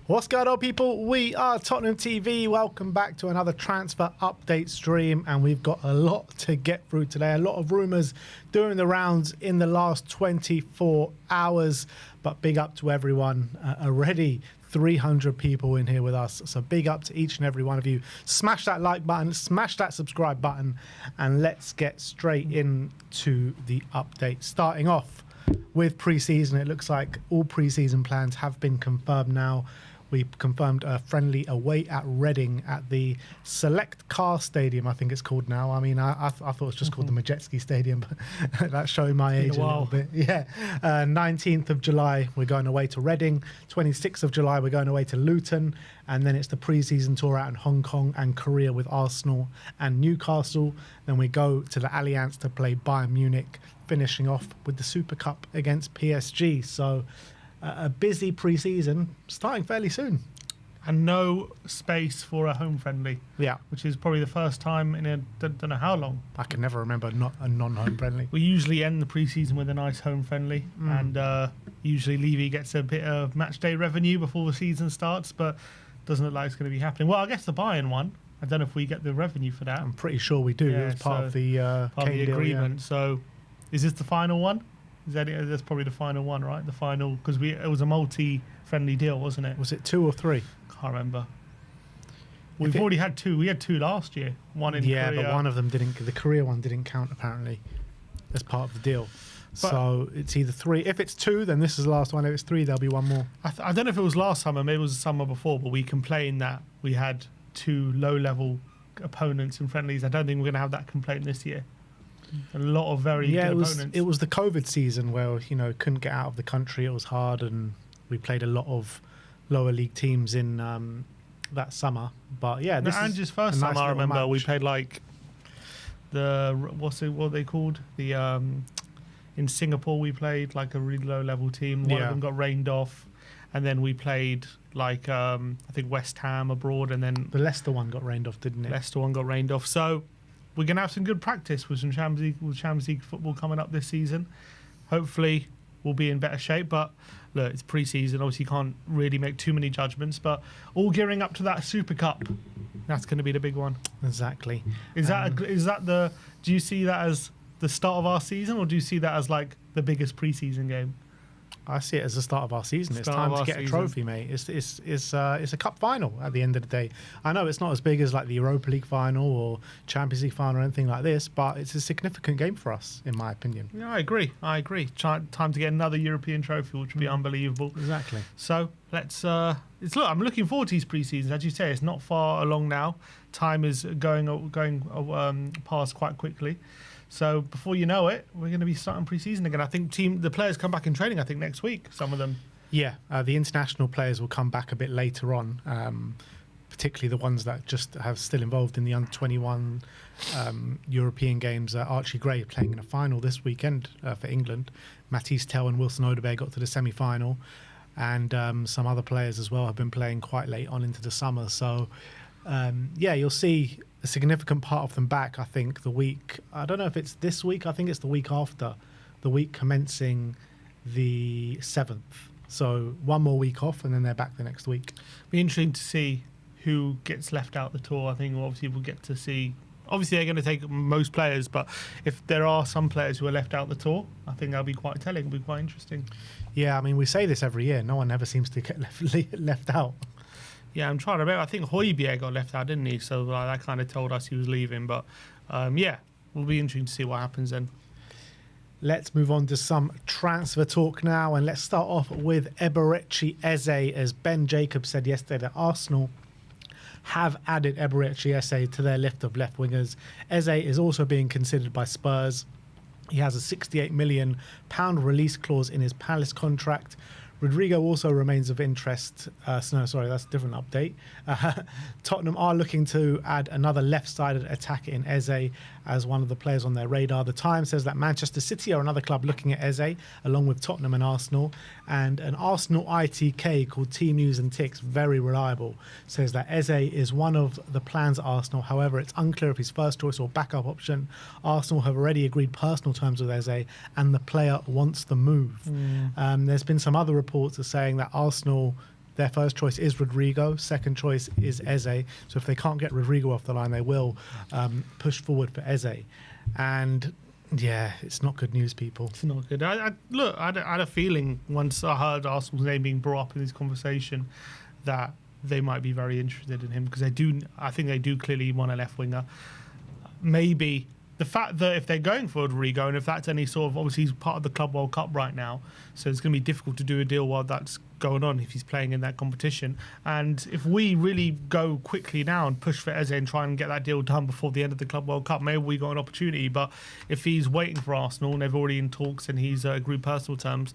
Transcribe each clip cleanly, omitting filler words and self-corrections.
What's going on, people? We are Tottenham TV. Welcome back to another transfer update stream, and we've got a lot to get through today. A lot of rumours doing the rounds in the last 24 hours, but big up to everyone. Already 300 people in here with us, so big up to each and every one of you. Smash that like button, smash that subscribe button, and let's get straight into the update. Starting off with pre-season, it looks like all pre-season plans have been confirmed now. We confirmed a friendly away at Reading at the Select Car Stadium, I think it's called now. I mean, I thought it was just called the Majetski Stadium, but that's showing my age a little bit. Yeah, 19th of July, we're going away to Reading. 26th of July, we're going away to Luton. And then it's the pre-season tour out in Hong Kong and Korea with Arsenal and Newcastle. Then we go to the Allianz to play Bayern Munich, finishing off with the Super Cup against PSG. So a busy pre-season starting fairly soon. And no space for a home friendly. Yeah. Which is probably the first time in don't know how long. I can never remember not a non-home friendly. We usually end the pre-season with a nice home friendly. And usually Levy gets a bit of match day revenue before the season starts, but doesn't look like it's going to be happening. Well, I guess the Bayern one, I don't know if we get the revenue for that. I'm pretty sure we do. Yeah, it was part of the agreement. Deal, yeah. So is this the final one? That's probably the final one, right? The final, because it was a multi-friendly deal, wasn't it? Was it 2 or 3? Can't remember. We've already had 2. We had 2 last year. One in Korea. But one of them didn't. The Korea one didn't count apparently as part of the deal. But so it's either 3. If it's 2, then this is the last one. If it's 3, there'll be one more. I don't know if it was last summer. Maybe it was the summer before. But we complained that we had 2 low-level opponents in friendlies. I don't think we're going to have that complaint this year. A lot of very good opponents. It was the COVID season where, couldn't get out of the country. It was hard, and we played a lot of lower league teams in that summer. But yeah, this is just first summer. I remember match. We played like what are they called? The in Singapore we played like a really low level team. One of them got rained off, and then we played like I think West Ham abroad, and then the Leicester one got rained off, didn't it? Leicester one got rained off. So we're going to have some good practice with some Champions League football coming up this season. Hopefully, we'll be in better shape. But look, it's pre-season. Obviously, you can't really make too many judgments. But all gearing up to that Super Cup. That's going to be the big one. Exactly. Is that the? Do you see that as the start of our season, or do you see that as like the biggest pre-season game? I see it as the start of our season. It's time to get a trophy, mate. It's a cup final at the end of the day. I know it's not as big as like the Europa League final or Champions League final or anything like this, but it's a significant game for us, in my opinion. Yeah, I agree. Time to get another European trophy, which would be unbelievable. Exactly. So let's. I'm looking forward to these pre-seasons. As you say, it's not far along now. Time is going past quite quickly. So before you know it, we're going to be starting pre-season again. I think the players come back in training, I think, next week, some of them. Yeah, the international players will come back a bit later on, particularly the ones that just have still involved in the under-21 European games. Archie Gray playing in a final this weekend for England. Matisse Tell and Wilson Odobert got to the semi-final. And some other players as well have been playing quite late on into the summer. So, you'll see a significant part of them back, I think, the week. I don't know if it's this week. I think it's the week after, the week commencing the 7th. So one more week off, and then they're back the next week. Be interesting to see who gets left out the tour. I think obviously we'll get to see. Obviously, they're going to take most players, but if there are some players who are left out the tour, I think that'll be quite telling. It'll be quite interesting. Yeah, I mean, we say this every year. No one ever seems to get left out. Yeah, I'm trying to remember. I think Højbjerg got left out, didn't he? So that kind of told us he was leaving. But we'll be interesting to see what happens then. Let's move on to some transfer talk now. And let's start off with Eberechi Eze. As Ben Jacobs said yesterday, that Arsenal have added Eberechi Eze to their list of left wingers. Eze is also being considered by Spurs. He has a £68 million release clause in his Palace contract. Rodrygo also remains of interest. That's a different update. Tottenham are looking to add another left-sided attacker in Eze as one of the players on their radar. The Times says that Manchester City are another club looking at Eze, along with Tottenham and Arsenal. And an Arsenal ITK called Team News and Ticks, very reliable, says that Eze is one of the plans at Arsenal. However, it's unclear if he's first choice or backup option. Arsenal have already agreed personal terms with Eze, and the player wants the move. There's been some other reports saying that Arsenal their first choice is Rodrygo, second choice is Eze. So if they can't get Rodrygo off the line, they will push forward for Eze. And yeah, it's not good news, people. It's not good. I had a feeling once I heard Arsenal's name being brought up in this conversation that they might be very interested in him, because I think they do clearly want a left winger. Maybe the fact that if they're going for Rodrygo, and if that's any sort of, obviously he's part of the Club World Cup right now, so it's going to be difficult to do a deal while that's going on if he's playing in that competition. And if we really go quickly now and push for Eze and try and get that deal done before the end of the Club World Cup, maybe we got an opportunity. But if he's waiting for Arsenal and they've already in talks and he's agreed personal terms,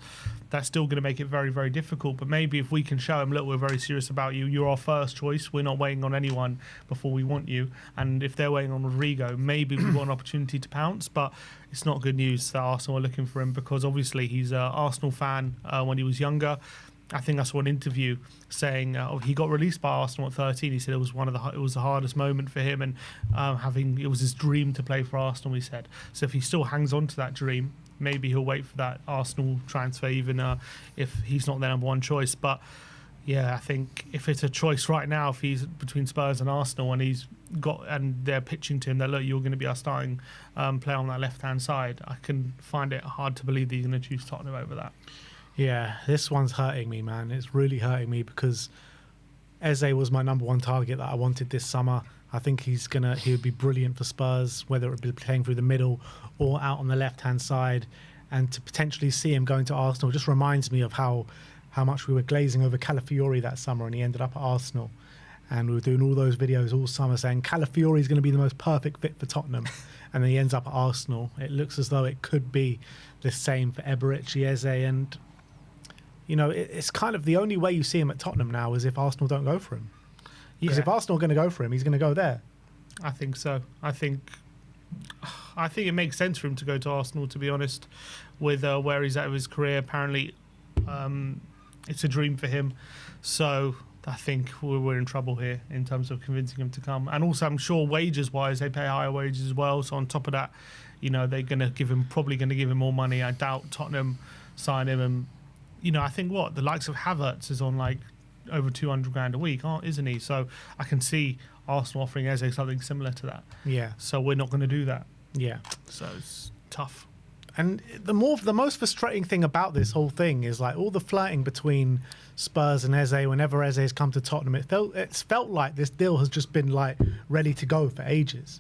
that's still going to make it very, very difficult. But maybe if we can show him, look, we're very serious about you. You're our first choice. We're not waiting on anyone before we want you. And if they're waiting on Rodrygo, maybe we've got an opportunity to pounce. But it's not good news that Arsenal are looking for him, because obviously he's an Arsenal fan when he was younger. I think I saw an interview saying he got released by Arsenal at 13. He said it was the hardest moment for him, and it was his dream to play for Arsenal, he said. So if he still hangs on to that dream, maybe he'll wait for that Arsenal transfer, even if he's not their number one choice. But yeah, I think if it's a choice right now, if he's between Spurs and Arsenal, and they're pitching to him that, look, you're going to be our starting player on that left-hand side, I can find it hard to believe that he's going to choose Tottenham over that. Yeah, this one's hurting me, man. It's really hurting me, because Eze was my number one target that I wanted this summer. I think he would be brilliant for Spurs, whether it be playing through the middle or out on the left-hand side. And to potentially see him going to Arsenal just reminds me of how much we were glazing over Calafiori that summer, and he ended up at Arsenal. And we were doing all those videos all summer saying Calafiori is going to be the most perfect fit for Tottenham. And then he ends up at Arsenal. It looks as though it could be the same for Eberechi Eze. And you know, it's kind of the only way you see him at Tottenham now is if Arsenal don't go for him. Because if Arsenal are going to go for him, he's going to go there. I think so. I think it makes sense for him to go to Arsenal, to be honest, with where he's at with his career. Apparently, it's a dream for him. So I think we're in trouble here in terms of convincing him to come. And also, I'm sure wages-wise, they pay higher wages as well. So on top of that, you know, they're probably going to give him more money. I doubt Tottenham sign him. And you know, I think the likes of Havertz is on like over 200 grand a week, isn't he? So I can see Arsenal offering Eze something similar to that. Yeah. So we're not going to do that. Yeah. So it's tough. And the most frustrating thing about this whole thing is like all the flirting between Spurs and Eze. Whenever Eze has come to Tottenham, it's felt like this deal has just been like ready to go for ages.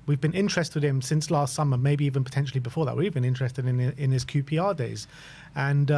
We've been interested in him since last summer, maybe even potentially before that. We've been interested in his QPR days. And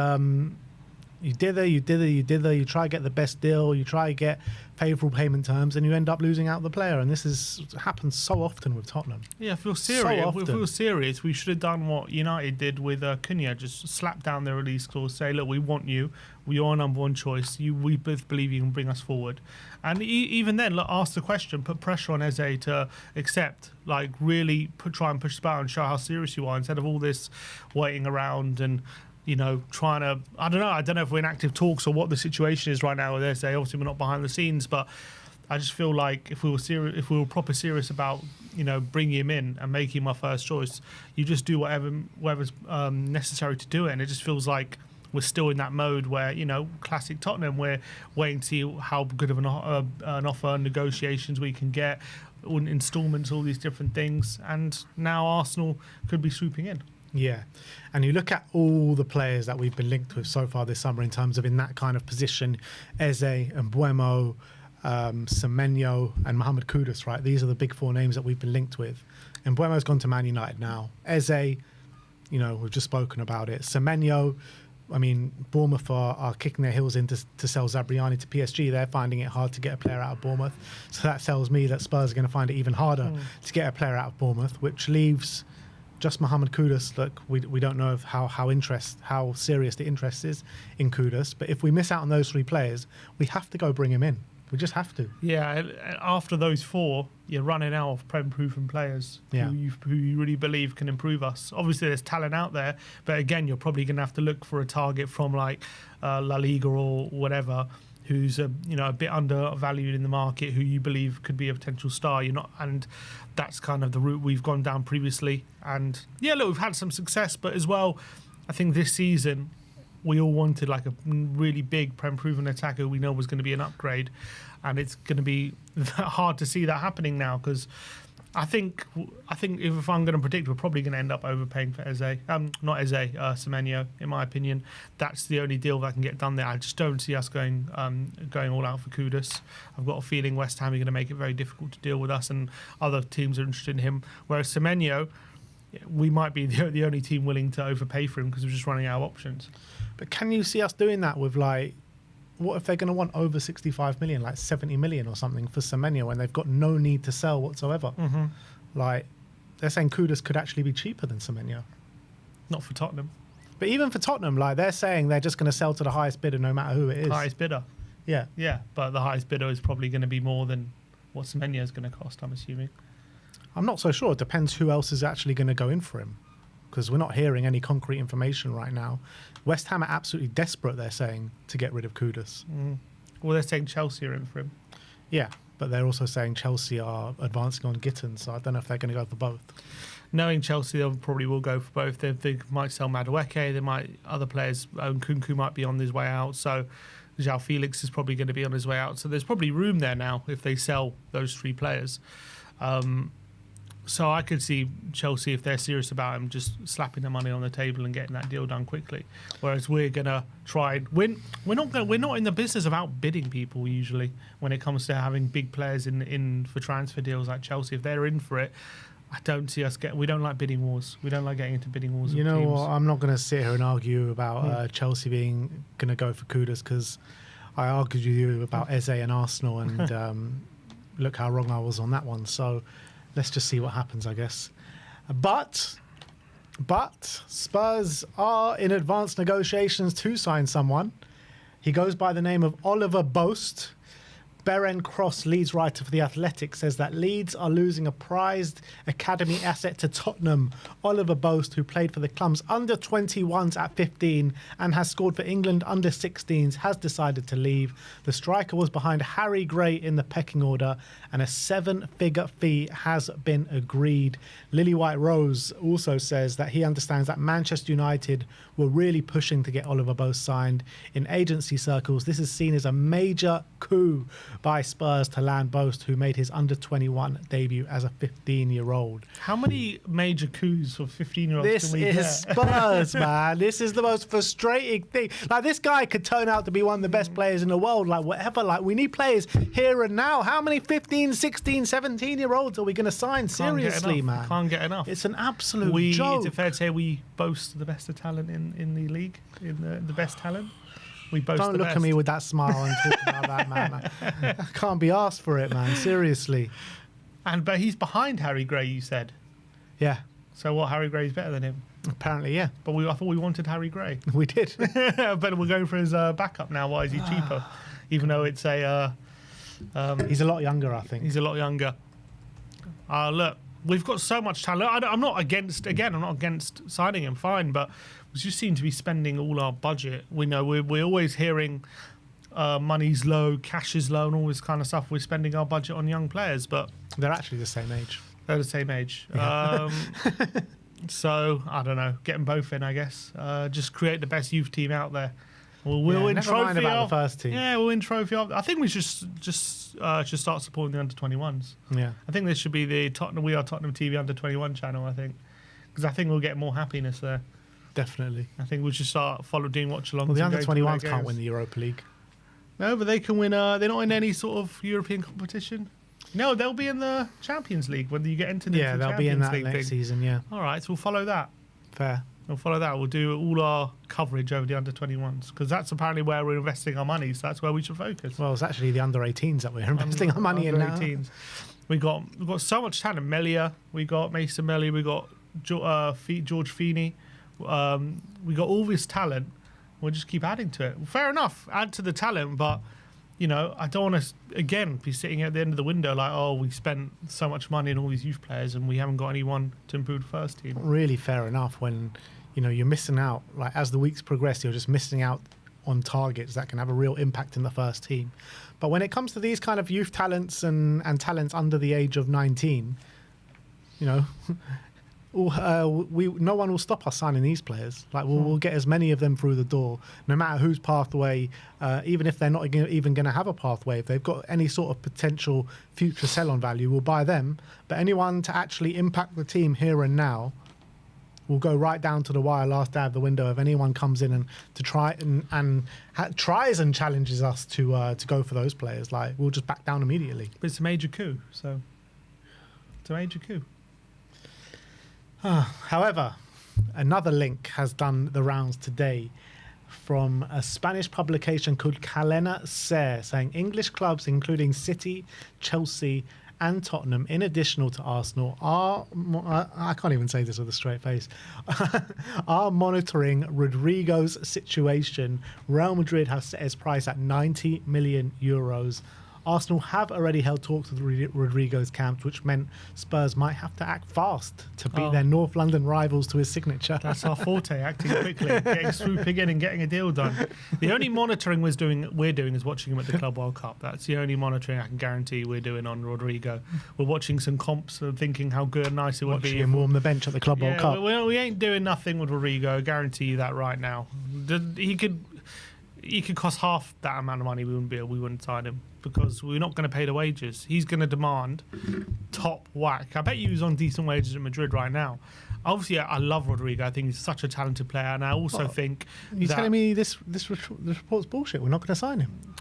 you dither, you try to get the best deal, you try to get favourable payment terms, and you end up losing out the player. And this happens so often with Tottenham. Yeah, if we were serious, we should have done what United did with Cunha, just slap down their release clause, say, look, we want you, we're your number one choice, we both believe you can bring us forward. And even then, ask the question, put pressure on Eze to accept, like really try and push the button and show how serious you are, instead of all this waiting around and trying to, I don't know if we're in active talks or what the situation is right now with Eze. Obviously, we're not behind the scenes, but I just feel like if we were proper serious about, bringing him in and making him our first choice, you just do whatever's necessary to do it. And it just feels like we're still in that mode where, classic Tottenham, we're waiting to see how good of an offer, negotiations we can get, installments, all these different things. And now Arsenal could be swooping in. Yeah, and you look at all the players that we've been linked with so far this summer in terms of in that kind of position, Eze and Mbeumo, Semenyo and Mohamed Kudus, right? These are the big four names that we've been linked with. And Mbeumo's gone to Man United now. Eze, we've just spoken about it. Semenyo, Bournemouth are kicking their heels in to sell Zabriani to PSG. They're finding it hard to get a player out of Bournemouth. So that tells me that Spurs are going to find it even harder to get a player out of Bournemouth, which leaves just Mohamed Kudus. Look, we don't know how serious the interest is in Kudus, but if we miss out on those three players, we have to go bring him in. We just have to. Yeah, after those four, you're running out of Prem-proven players who you really believe can improve us. Obviously, there's talent out there, but again, you're probably going to have to look for a target from like La Liga or whatever, who's a bit undervalued in the market, who you believe could be a potential star. And that's kind of the route we've gone down previously. And yeah, look, we've had some success, but as well, I think this season we all wanted like a really big proven attacker we know was going to be an upgrade, and it's going to be hard to see that happening now because I think if I'm going to predict, we're probably going to end up overpaying for Semenyo. In my opinion, that's the only deal that can get done there. I just don't see us going all out for Kudus. I've got a feeling West Ham are going to make it very difficult to deal with us, and other teams are interested in him. Whereas Semenyo, we might be the only team willing to overpay for him because we're just running out of options. But can you see us doing that with like? What if they're going to want over 65 million, like 70 million or something for Semenyo when they've got no need to sell whatsoever? Mm-hmm. Like, they're saying Kudus could actually be cheaper than Semenyo. Not for Tottenham. But even for Tottenham, like, they're saying they're just going to sell to the highest bidder no matter who it is. Highest bidder. Yeah. Yeah, but the highest bidder is probably going to be more than what Semenyo is going to cost, I'm assuming. I'm not so sure. It depends who else is actually going to go in for him. Because we're not hearing any concrete information right now. West Ham are absolutely desperate, they're saying, to get rid of Kudus. Well, they're saying Chelsea are in for him. Yeah, but they're also saying Chelsea are advancing on Gittin, so I don't know if they're going to go for both. Knowing Chelsea, they probably will go for both. They might sell Madueke. They might, other players, Nkunku might be on his way out. So João Felix is probably going to be on his way out. So there's probably room there now if they sell those three players. So I could see Chelsea, if they're serious about him, just slapping the money on the table and getting that deal done quickly. Whereas we're gonna try and win. We're not in the business of outbidding people usually when it comes to having big players in for transfer deals like Chelsea. If they're in for it, I don't see us we don't like bidding wars. We don't like getting into bidding wars. You know teams. what? I'm not going to sit here and argue about Chelsea going to go for Kudus because I argued with you about Eze and Arsenal, and look how wrong I was on that one. So. Let's just see what happens, I guess. But Spurs are in advanced negotiations to sign someone. He goes by the name of Oliver Boast. Beren Cross, Leeds writer for The Athletic, says that Leeds are losing a prized academy asset to Tottenham. Oliver Boast, who played for the club's under-21s at 15 and has scored for England under-16s, has decided to leave. The striker was behind Harry Gray in the pecking order, and a 7-figure fee has been agreed. Lily White Rose also says that he understands that Manchester United were really pushing to get Oliver Boast signed. In agency circles, this is seen as a major coup by Spurs to land Boast, who made his under-21 debut as a 15-year-old. How many major coups for 15-year-olds This can we is get? Spurs, man. This is the most frustrating thing. Like, this guy could turn out to be one of the best players in the world. Like, whatever. Like, we need players here and now. How many 15, 16, 17-year-olds are we going to sign? Seriously, man. Can't get enough. It's an absolute joke. Is it fair to say we boast the best of talent in the league? In the best talent? We boast Don't the look best. at me with that smile and talk about that, man. I can't be asked for it, man. Seriously. But he's behind Harry Gray, you said. Yeah. So what? Harry Gray's better than him. Apparently, yeah. But I thought we wanted Harry Gray. We did. But we're going for his backup now. Why is he cheaper? Even though it's a... He's a lot younger, I think. He's a lot younger. Look, we've got so much talent. I'm not against signing him, fine, but we just seem to be spending all our budget. We know we're always hearing money's low, cash is low, and all this kind of stuff. We're spending our budget on young players, but They're actually the same age. they're the same age. Yeah. So, I don't know. Get them both in, I guess. Just create the best youth team out there. We'll win never trophy. mind about the first team. Yeah, we'll win trophy. I think we should start supporting the under-21s. Yeah. I think this should be the We Are Tottenham TV under-21 channel, I think. Because I think we'll get more happiness there. Definitely. I think we should start doing watch-alongs. Well, the and going to under-21s their can't games. win the Europa League. No, but they can win. They're not in any sort of European competition. No, they'll be in the Champions League when you get into the Yeah, they'll Champions be in that League next thing. season, yeah. All right, so we'll follow that. Fair. We'll follow that. We'll do all our coverage over the under-21s because that's apparently where we're investing our money. So that's where we should focus. Well, it's actually the under-18s that we're investing our money in now. Under-18s. We've got so much talent. Melia, we got Mason Melia, we got George Feeney. We got all this talent. We'll just keep adding to it. Fair enough, add to the talent, but you know, I don't want to again be sitting at the end of the window like, oh, we spent so much money on all these youth players and we haven't got anyone to improve the first team. Really fair enough when, you know, you're missing out. Like, as the weeks progress, you're just missing out on targets that can have a real impact in the first team. But when it comes to these kind of youth talents and talents under the age of 19, you know, no one will stop us signing these players. Like we'll get as many of them through the door, no matter whose pathway. Even if they're not even going to have a pathway, if they've got any sort of potential future sell-on value, we'll buy them. But anyone to actually impact the team here and now, we'll go right down to the wire, last day of the window. If anyone comes in and to try and tries and challenges us to go for those players, like we'll just back down immediately. But it's a major coup, so it's a major coup. However, another link has done the rounds today from a Spanish publication called Cadena Ser, saying English clubs including City, Chelsea and Tottenham, in addition to Arsenal, I can't even say this with a straight face, are monitoring Rodrygo's situation. Real Madrid have set his price at 90 million euros. Arsenal have already held talks with Rodrygo's camp, which meant Spurs might have to act fast to beat their North London rivals to his signature. That's our forte, acting quickly, swooping in and getting a deal done. The only monitoring we're doing is watching him at the Club World Cup. That's the only monitoring I can guarantee we're doing on Rodrygo. We're watching some comps and thinking how good and nice it would be. Watching him warm the bench at the Club World Cup. We ain't doing nothing with Rodrygo, I guarantee you that right now. He could cost half that amount of money, we wouldn't sign him, because we're not going to pay the wages. He's going to demand top whack. I bet you he's on decent wages at Madrid right now. Obviously, I love Rodrygo. I think he's such a talented player, and I also think you're telling me this report's bullshit. We're not going to sign him.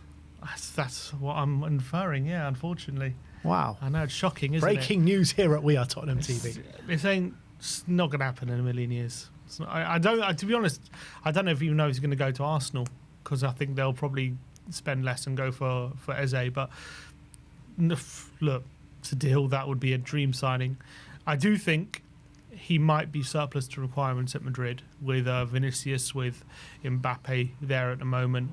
That's what I'm inferring. Yeah, unfortunately. Wow. I know, it's shocking, isn't Breaking news here at WeAreTottenhamTV. It's not going to happen in a million years. To be honest, I don't know if even know he's going to go to Arsenal, because I think they'll probably spend less and go for Eze. But look, it's a deal that would be a dream signing. I do think he might be surplus to requirements at Madrid with Vinicius, with Mbappe there at the moment.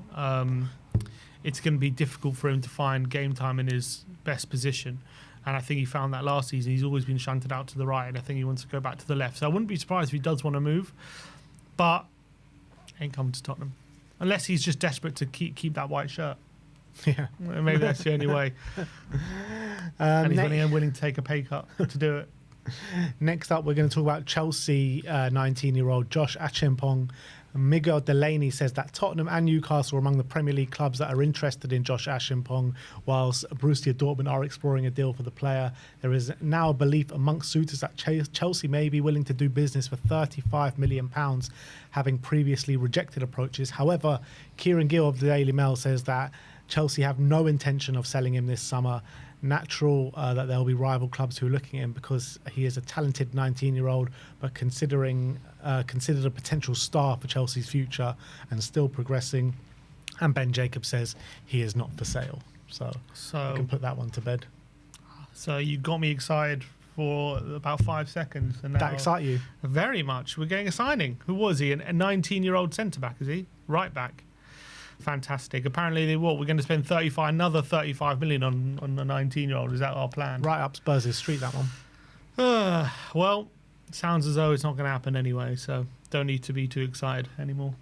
It's going to be difficult for him to find game time in his best position. And I think he found that last season. He's always been shunted out to the right, and I think he wants to go back to the left. So I wouldn't be surprised if he does want to move, but ain't coming to Tottenham. Unless he's just desperate to keep that white shirt. Yeah. Maybe that's the only way. And he's willing to take a pay cut to do it. Next up, we're going to talk about Chelsea 19-year-old Josh Achimpong. Miguel Delaney says that Tottenham and Newcastle are among the Premier League clubs that are interested in Josh Achimpong, whilst Borussia Dortmund are exploring a deal for the player. There is now a belief amongst suitors that Chelsea may be willing to do business for £35 million, having previously rejected approaches. However, Kieran Gill of the Daily Mail says that Chelsea have no intention of selling him this summer. Natural that there will be rival clubs who are looking at him because he is a talented 19-year-old, but considered a potential star for Chelsea's future and still progressing. And Ben Jacobs says he is not for sale. So we can put that one to bed. So you got me excited for about 5 seconds. And now, that excite you? Very much. We're getting a signing. Who was he? A 19-year-old centre-back, is he? Right back. Fantastic. Apparently, we're going to spend another 35 million on a 19-year-old. Is that our plan? Right up Spurs' street, that one. Well, sounds as though it's not going to happen anyway, so don't need to be too excited anymore.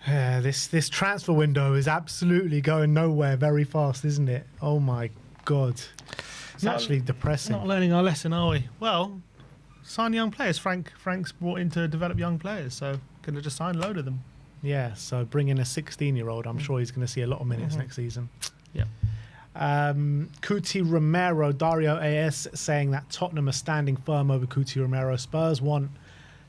This transfer window is absolutely going nowhere very fast, isn't it? Oh my God. It's actually depressing. Not learning our lesson, are we? Well, sign young players. Frank's brought in to develop young players, so going to just sign a load of them. Yeah, so bring in a 16-year-old. I'm sure he's going to see a lot of minutes next season. Yeah. Cuti Romero, Dario AS saying that Tottenham are standing firm over Cuti Romero. Spurs want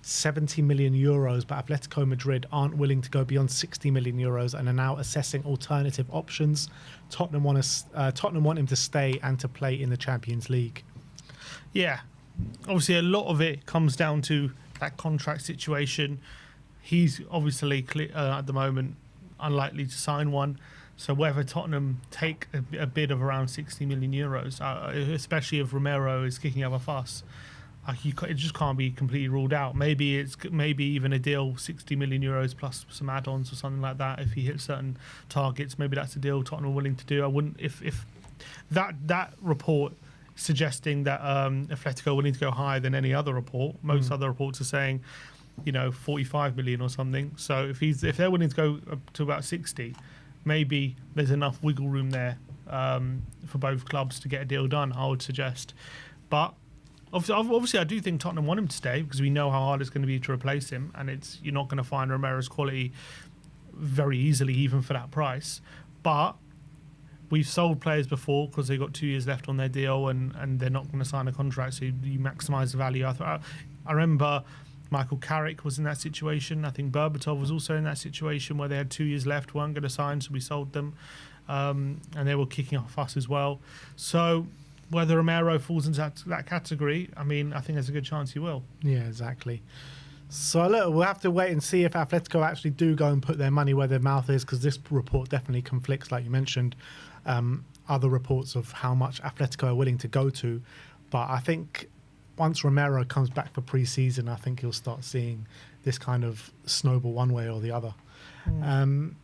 70 million euros, but Atletico Madrid aren't willing to go beyond 60 million euros and are now assessing alternative options. Tottenham want him to stay and to play in the Champions League. Yeah, obviously a lot of it comes down to that contract situation. He's obviously at the moment unlikely to sign one. So whether Tottenham take a bid of around 60 million euros, especially if Romero is kicking up a fuss, it just can't be completely ruled out. Maybe even a deal 60 million euros plus some add-ons or something like that. If he hits certain targets, maybe that's a deal Tottenham are willing to do. I wouldn't if that report suggesting that Atletico are willing to go higher than any other report. Most other reports are saying 45 million or something. So if they're willing to go up to about 60, maybe there's enough wiggle room there for both clubs to get a deal done, I would suggest. But Obviously, I do think Tottenham want him to stay because we know how hard it's going to be to replace him, and you're not going to find Romero's quality very easily, even for that price. But we've sold players before because they've got 2 years left on their deal, and they're not going to sign a contract, so you maximise the value. I remember Michael Carrick was in that situation. I think Berbatov was also in that situation where they had 2 years left, weren't going to sign, so we sold them. And they were kicking off us as well. So whether Romero falls into that category, I mean, I think there's a good chance he will. Yeah, exactly. So look, we'll have to wait and see if Atletico actually do go and put their money where their mouth is, because this report definitely conflicts, like you mentioned, other reports of how much Atletico are willing to go to. But I think once Romero comes back for pre-season, I think you'll start seeing this kind of snowball one way or the other.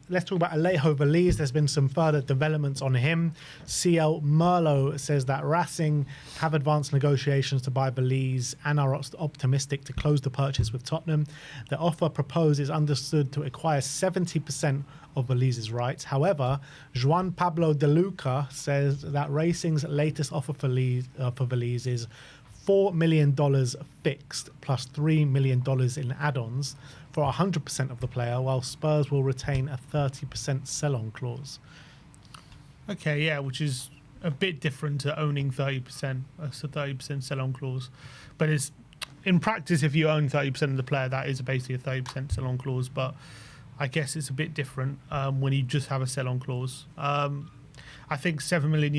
Let's talk about Alejo Veliz. There's been some further developments on him. CL Merlo says that Racing have advanced negotiations to buy Veliz and are optimistic to close the purchase with Tottenham. The offer proposed is understood to acquire 70% of Veliz's rights. However, Juan Pablo De Luca says that Racing's latest offer for Veliz is $4 million fixed plus $3 million in add-ons for 100% of the player, while Spurs will retain a 30% sell-on clause. Okay, yeah, which is a bit different to owning 30%. It's a 30% sell-on clause. But it's in practice, if you own 30% of the player, that is basically a 30% sell-on clause. But I guess it's a bit different when you just have a sell-on clause. I think €7 million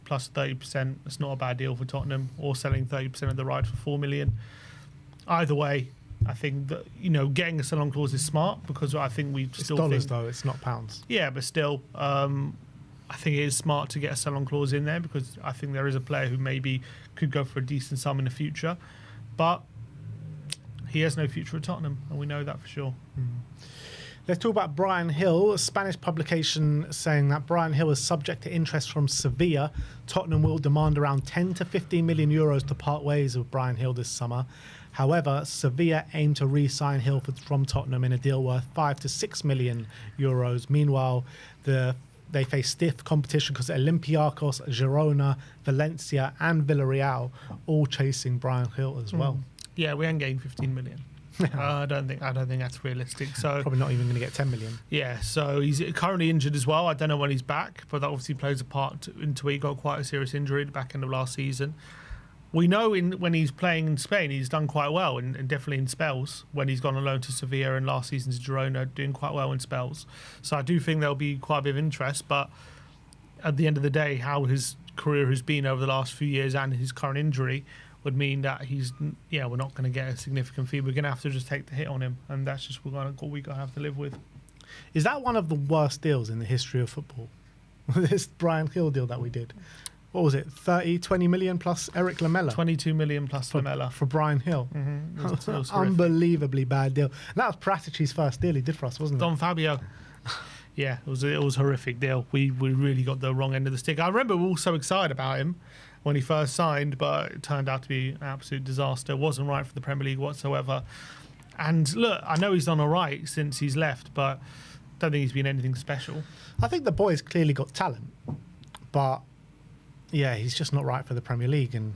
plus 30%, that's not a bad deal for Tottenham, or selling 30% of the right for $4 million. Either way, I think that, getting a sell-on clause is smart, because I think it's dollars though, it's not pounds. Yeah, but still, I think it is smart to get a sell-on clause in there, because I think there is a player who maybe could go for a decent sum in the future, but he has no future at Tottenham, and we know that for sure. Let's talk about Bryan Hill, a Spanish publication saying that Bryan Hill is subject to interest from Sevilla. Tottenham will demand around 10 to 15 million euros to part ways with Bryan Hill this summer. However, Sevilla aim to re-sign Hill from Tottenham in a deal worth 5 to 6 million euros. Meanwhile, they face stiff competition because Olympiacos, Girona, Valencia and Villarreal all chasing Bryan Hill as well. Yeah, we ain't getting 15 million. I don't think that's realistic. So probably not even going to get 10 million. Yeah, so he's currently injured as well. I don't know when he's back, but that obviously plays a part into it. He got quite a serious injury at the back end of last season. We know when he's playing in Spain, he's done quite well, and definitely in spells, when he's gone on loan to Sevilla and last season to Girona, doing quite well in spells. So I do think there'll be quite a bit of interest, but at the end of the day, how his career has been over the last few years and his current injury would mean that we're not going to get a significant fee. We're going to have to just take the hit on him, and that's just what we're going to have to live with. Is that one of the worst deals in the history of football? This Bryan Hill deal that we did. What was it? 20 million plus Eric Lamela? 22 million plus Lamela. For Bryan Hill. Mm-hmm. It was unbelievably bad deal. And that was Prasic's first deal he did for us, wasn't it? Don Fabio. Yeah, it was a horrific deal. We really got the wrong end of the stick. I remember we were all so excited about him when he first signed, but it turned out to be an absolute disaster. It wasn't right for the Premier League whatsoever. And look, I know he's done all right since he's left, but I don't think he's been anything special. I think the boy's clearly got talent, but yeah, he's just not right for the Premier League, and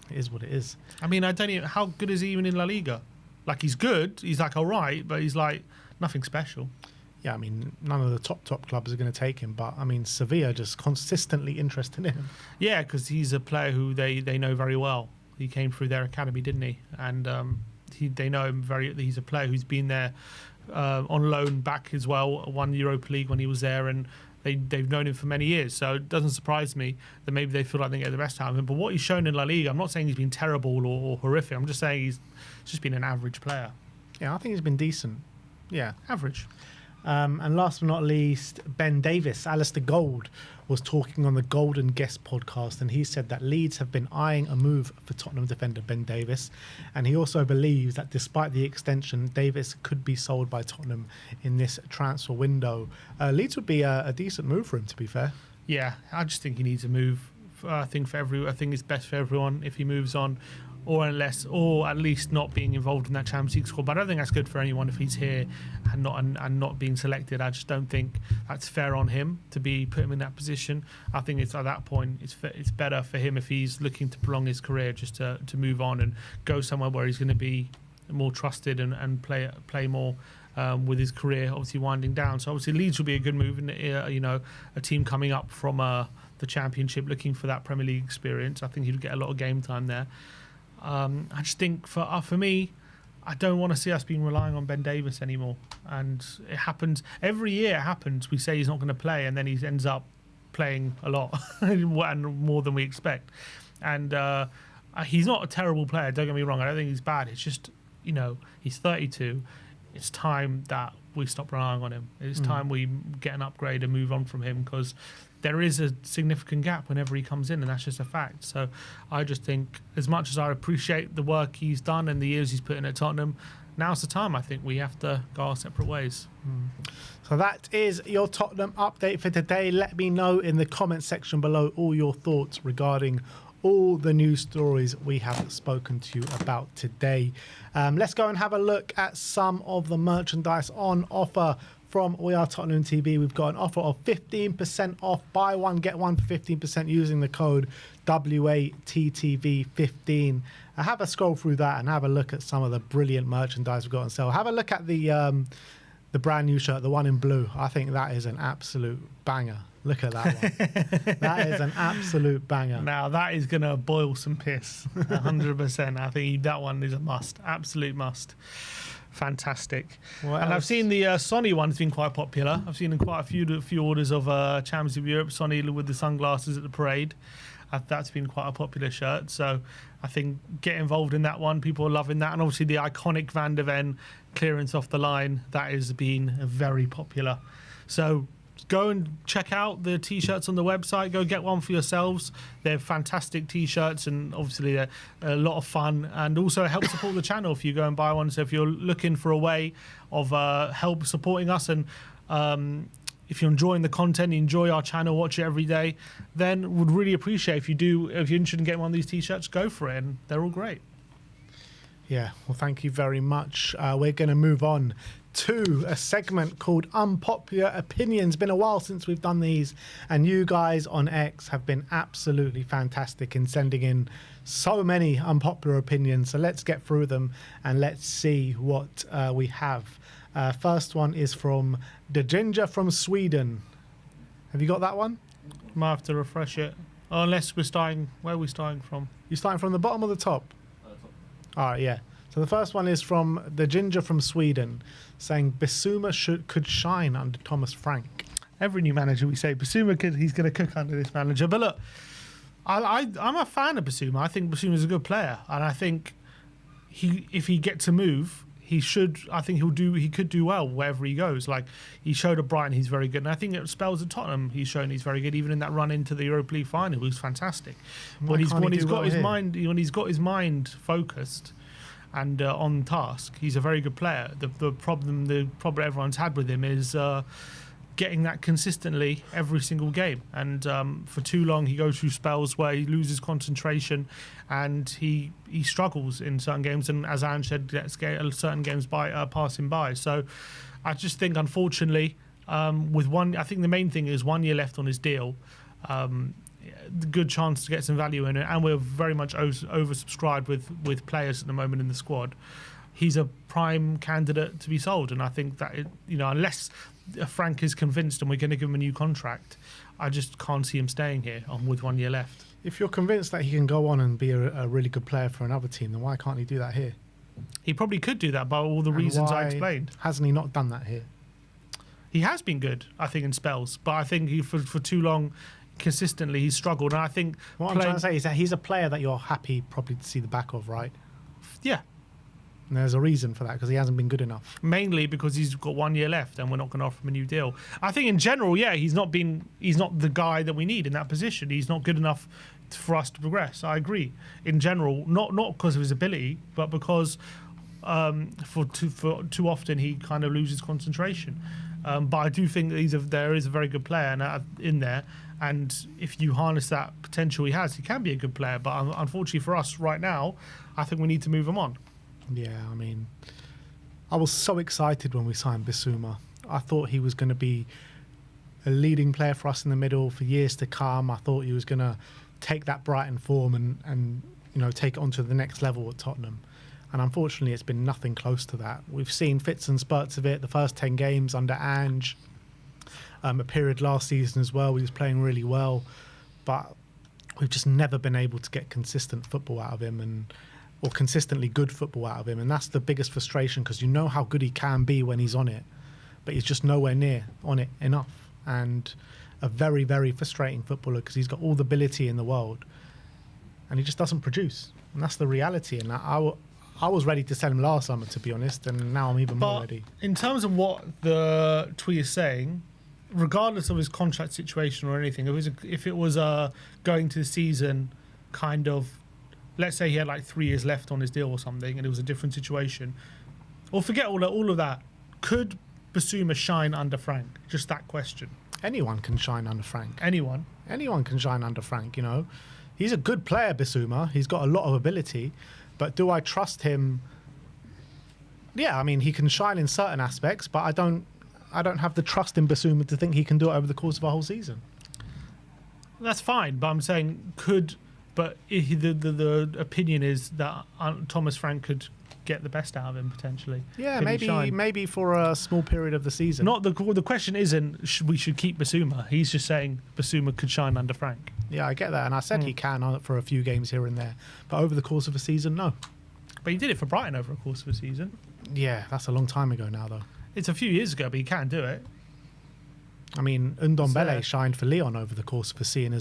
it is what it is. I mean, I don't even, how good is he even in La Liga? Like, he's good, he's like all right, but he's like nothing special. Yeah, I mean, none of the top clubs are going to take him, but I mean, Sevilla just consistently interested in him. Yeah, because he's a player who they know very well. He came through their academy, didn't he? And they know him he's a player who's been there on loan back as well, won Europa League when he was there, and they've known him for many years. So it doesn't surprise me that maybe they feel like they get the best out of him. But what he's shown in La Liga, I'm not saying he's been terrible or horrific. I'm just saying he's just been an average player. Yeah, I think he's been decent. Yeah, average. And last but not least, Ben Davies, Alistair Gold, was talking on the Golden Guest podcast, and he said that Leeds have been eyeing a move for Tottenham defender Ben Davies, and he also believes that despite the extension, Davies could be sold by Tottenham in this transfer window. Leeds would be a decent move for him, to be fair. Yeah, I just think he needs a move. I think it's best for everyone if he moves on. or at least not being involved in that Champions League squad. But I don't think that's good for anyone if he's here and not being selected. I just don't think that's fair on him to be put him in that position. I think it's at that point it's better for him if he's looking to prolong his career, just to move on and go somewhere where he's going to be more trusted and play more. With his career obviously winding down, so obviously Leeds will be a good move, and a team coming up from the Championship looking for that Premier League experience. I think he'd get a lot of game time there. I just think for me, I don't want to see us being relying on Ben Davies anymore. And it happens every year. It happens. We say he's not going to play, and then he ends up playing a lot and more than we expect. And he's not a terrible player. Don't get me wrong. I don't think he's bad. It's just he's 32. It's time that we stop relying on him. It's time we get an upgrade and move on from him, because there is a significant gap whenever he comes in, and that's just a fact. So I just think, as much as I appreciate the work he's done and the years he's put in at Tottenham, now's the time I think we have to go our separate ways. So that is your Tottenham update for today. Let me know in the comment section below all your thoughts regarding all the news stories we have spoken to you about today. Let's go and have a look at some of the merchandise on offer from We Are Tottenham TV. We've got an offer of 15% off. Buy one, get one for 15% using the code WATTV15. Have a scroll through that and have a look at some of the brilliant merchandise we've got on sale. Have a look at the brand new shirt, the one in blue. I think that is an absolute banger. Look at that one. That is an absolute banger. Now, that is going to boil some piss. 100%. I think that one is a must. Absolute must. Fantastic. I've seen the Sonny one's been quite popular. I've seen quite a few orders of Champions of Europe Sonny with the sunglasses at the parade. That's been quite a popular shirt. So I think get involved in that one. People are loving that. And obviously the iconic Van de Ven clearance off the line, that has been very popular. So go and check out the T-shirts on the website. Go get one for yourselves. They're fantastic T-shirts, and obviously they're a lot of fun, and also help support the channel if you go and buy one. So if you're looking for a way of help supporting us, and if you're enjoying the content, you enjoy our channel, watch it every day, then would really appreciate if you're interested in getting one of these T-shirts, go for it, and they're all great. Yeah, well, thank you very much. We're going to move on to a segment called Unpopular Opinions. Been a while since we've done these, and you guys on X have been absolutely fantastic in sending in so many unpopular opinions. So let's get through them and let's see what we have. First one is from the Ginger from Sweden. Have you got that one? Might have to refresh it. Unless we're starting, where are we starting from? You starting from the bottom or the top? All right, yeah. So the first one is from the Ginger from Sweden, saying Bissouma could shine under Thomas Frank. Every new manager we say Bissouma he's going to cook under this manager. But look, I'm a fan of Bissouma. I think Bissouma's a good player, and I think if he gets a move, he should. I think he could do well wherever he goes. Like he showed at Brighton, he's very good, and I think at spells at Tottenham, he's shown he's very good. Even in that run into the Europa League final, he was fantastic. When he's got his mind focused and on task, he's a very good player. The problem everyone's had with him is getting that consistently every single game. And for too long, he goes through spells where he loses concentration and he struggles in certain games. And as Ange said, gets certain games pass him by. So I just think, unfortunately, I think the main thing is 1 year left on his deal. Good chance to get some value in it, and we're very much oversubscribed with players at the moment in the squad. He's a prime candidate to be sold, and I think that unless Frank is convinced and we're going to give him a new contract, I just can't see him staying here with 1 year left. If you're convinced that he can go on and be a really good player for another team, then why can't he do that here? He probably could do that by all the reasons I explained. Hasn't he not done that here? He has been good, I think, in spells, but I think for too long, consistently, he's struggled. And I think what I'm trying to say is that he's a player that you're happy probably to see the back of, right? Yeah. And there's a reason for that, because he hasn't been good enough. Mainly because he's got 1 year left and we're not going to offer him a new deal. I think in general, yeah, he's not the guy that we need in that position. He's not good enough for us to progress. I agree. In general, not because of his ability, but because for too often he kind of loses concentration. But I do think there is a very good player in there. And if you harness that potential he has, he can be a good player. But unfortunately for us right now, I think we need to move him on. Yeah, I mean, I was so excited when we signed Bissouma. I thought he was going to be a leading player for us in the middle for years to come. I thought he was going to take that Brighton form and take it on to the next level at Tottenham. And unfortunately, it's been nothing close to that. We've seen fits and spurts of it. The first 10 games under Ange, a period last season as well. He was playing really well, but we've just never been able to get consistent football out of him or consistently good football out of him. And that's the biggest frustration, because you know how good he can be when he's on it, but he's just nowhere near on it enough. And a very, very frustrating footballer, because he's got all the ability in the world and he just doesn't produce. And that's the reality. And I was ready to sell him last summer, to be honest, and now I'm even more ready. In terms of what the tweet is saying, regardless of his contract situation or anything, if it was going to the season, kind of, let's say he had like 3 years left on his deal or something, and it was a different situation, or forget all of that, could Bissouma shine under Frank? Just that question. Anyone can shine under Frank. Anyone can shine under Frank. He's a good player, Bissouma. He's got a lot of ability. But do I trust him? Yeah, I mean, he can shine in certain aspects, but I don't have the trust in Bissouma to think he can do it over the course of a whole season. That's fine, but I'm saying the opinion is that Thomas Frank could get the best out of him potentially. Yeah, maybe for a small period of the season. The question isn't we should keep Bissouma. He's just saying Bissouma could shine under Frank. Yeah, I get that, and I said he can for a few games here and there, but over the course of a season, no. But he did it for Brighton over the course of a season. Yeah, that's a long time ago now, though. It's a few years ago, but he can do it. I mean, Ndombele shined for Lyon over the course of a season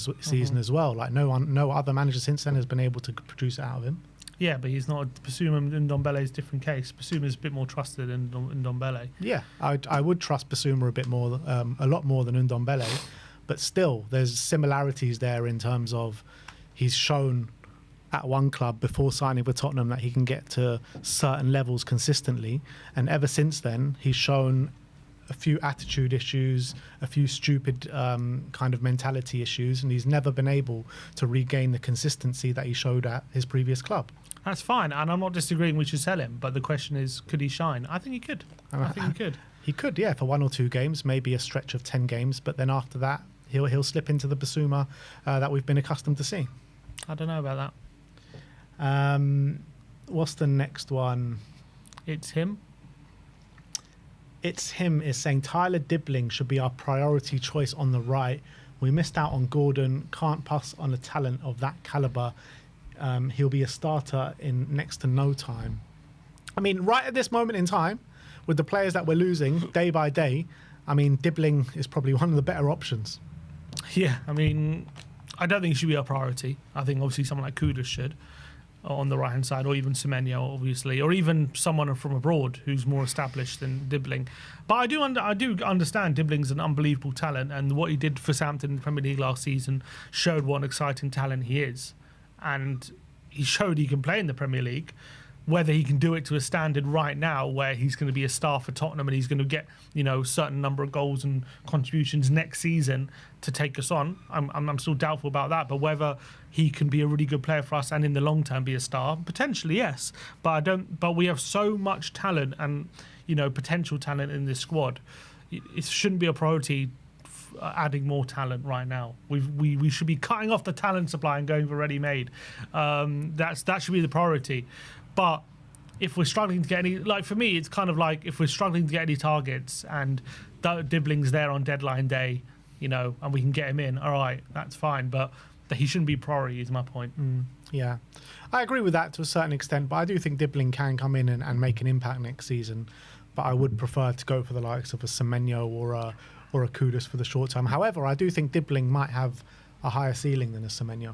as well. Like no other manager since then has been able to produce it out of him. Yeah, but he's not. Bissouma and Ndombele is a different case. Bissouma is a bit more trusted than Ndombele. Yeah, I would trust Bissouma a lot more than Ndombele, but still, there's similarities there in terms of he's shown at one club before signing for Tottenham that he can get to certain levels consistently, and ever since then, he's shown a few attitude issues, a few stupid kind of mentality issues, and he's never been able to regain the consistency that he showed at his previous club. That's fine, and I'm not disagreeing we should sell him, but the question is, could he shine? I think he could. I think he could. He could, yeah, for 1 or 2 games, maybe a stretch of 10 games, but then after that, he'll slip into the Bissouma that we've been accustomed to seeing. I don't know about that. What's the next one? It's him. It's him is saying Tyler Dibbling should be our priority choice on the right. We missed out on Gordon. Can't pass on a talent of that caliber. He'll be a starter in next to no time. I mean, right at this moment in time, with the players that we're losing day by day, I mean, Dibbling is probably one of the better options. Yeah, I mean, I don't think he should be our priority. I think obviously someone like Kudus should on the right-hand side, or even Semenyo, obviously, or even someone from abroad who's more established than Dibbling. But I do understand Dibbling's an unbelievable talent, and what he did for Southampton in the Premier League last season showed what an exciting talent he is. And he showed he can play in the Premier League. Whether he can do it to a standard right now where he's going to be a star for Tottenham and he's going to get, a certain number of goals and contributions next season to take us on, I'm still doubtful about that. But whether he can be a really good player for us and in the long term be a star, potentially yes. But we have so much talent and potential talent in this squad. It shouldn't be a priority adding more talent right now. We should be cutting off the talent supply and going for ready-made. That should be the priority. But if we're struggling to get any, like for me, it's kind of like if we're struggling to get any targets and Dibbling's there on deadline day, and we can get him in, all right, that's fine. But he shouldn't be priority, is my point. Yeah, I agree with that to a certain extent, but I do think Dibbling can come in and make an impact next season. But I would prefer to go for the likes of a Semenyo or a Kudus for the short term. However, I do think Dibbling might have a higher ceiling than a Semenyo.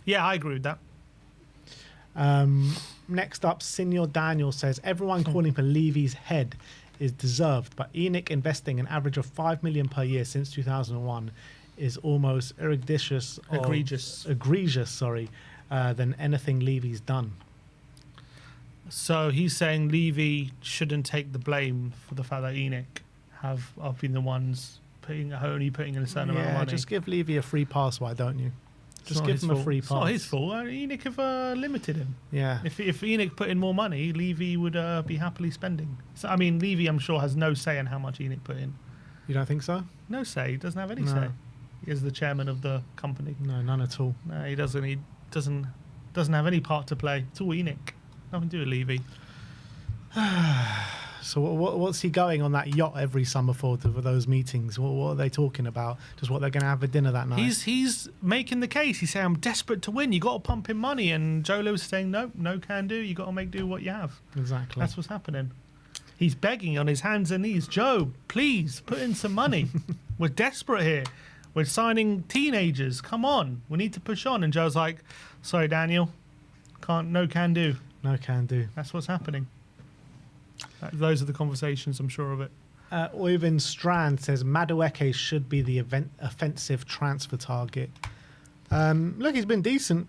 Yeah, I agree with that. Next up, Senior Daniel says, everyone calling for Levy's head is deserved, but ENIC investing an average of 5 million per year since 2001 is almost egregious than anything Levy's done. So he's saying Levy shouldn't take the blame for the fact that ENIC have been the ones only putting in a certain amount of money. Just give Levy a free pass, why don't you? Just give him a free pass. It's not his fault. ENIC have limited him. Yeah. If ENIC put in more money, Levy would be happily spending. So I mean, Levy, I'm sure, has no say in how much ENIC put in. You don't think so? No say. He doesn't have any say. He is the chairman of the company. No, none at all. No, he doesn't. He doesn't have any part to play. It's all ENIC. Nothing to do with Levy. So what's he going on that yacht every summer for those meetings? What are they talking about? Just what they're going to have for dinner that night? He's making the case. He's saying, I'm desperate to win. You got to pump in money. And Joe Lewis is saying, no can do. You got to make do what you have. Exactly. That's what's happening. He's begging on his hands and knees. Joe, please put in some money. We're desperate here. We're signing teenagers. Come on. We need to push on. And Joe's like, sorry, Daniel. No can do. No can do. That's what's happening. Those are the conversations, I'm sure of it. Oyvind Strand says Madueke should be the offensive transfer target. Look, he's been decent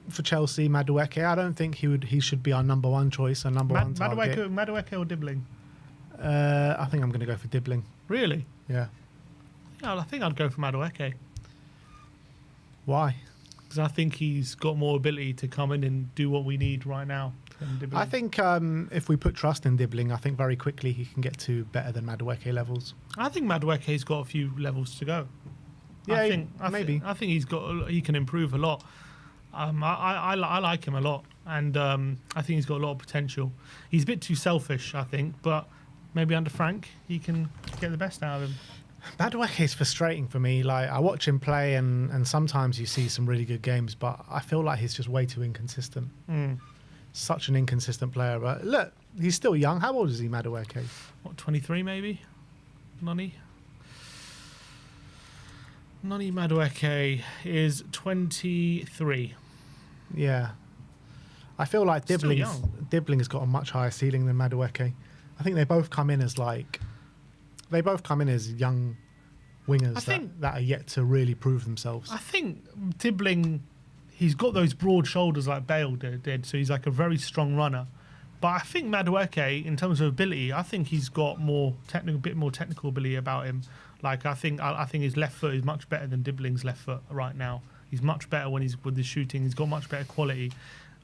for Chelsea, Madueke. I don't think he should be our number one choice, our number one target. Madueke or Dibbling? I think I'm going to go for Dibbling. Really? Yeah. I think I'd go for Madueke. Why? Because I think he's got more ability to come in and do what we need right now. I think if we put trust in Dibbling, I think very quickly he can get to better than Madueke levels. I think Madueke's got a few levels to go. Yeah, I think he can improve a lot. I like him a lot, and I think he's got a lot of potential. He's a bit too selfish, I think, but maybe under Frank he can get the best out of him. Madueke is frustrating for me. Like, I watch him play, and sometimes you see some really good games, but I feel like he's just way too inconsistent. Such an inconsistent player. But look, he's still young. How old is he, Madueke? What, 23 maybe? Noni Madueke is 23. Yeah. I feel like Dibbling's got a much higher ceiling than Madueke. I think they both come in as young wingers that are yet to really prove themselves. I think Dibbling, he's got those broad shoulders like Bale did, so he's like a very strong runner. But I think Madueke, in terms of ability, I think he's got a bit more technical ability about him. Like, I think his left foot is much better than Dibbling's left foot right now. He's much better when he's with the shooting. He's got much better quality.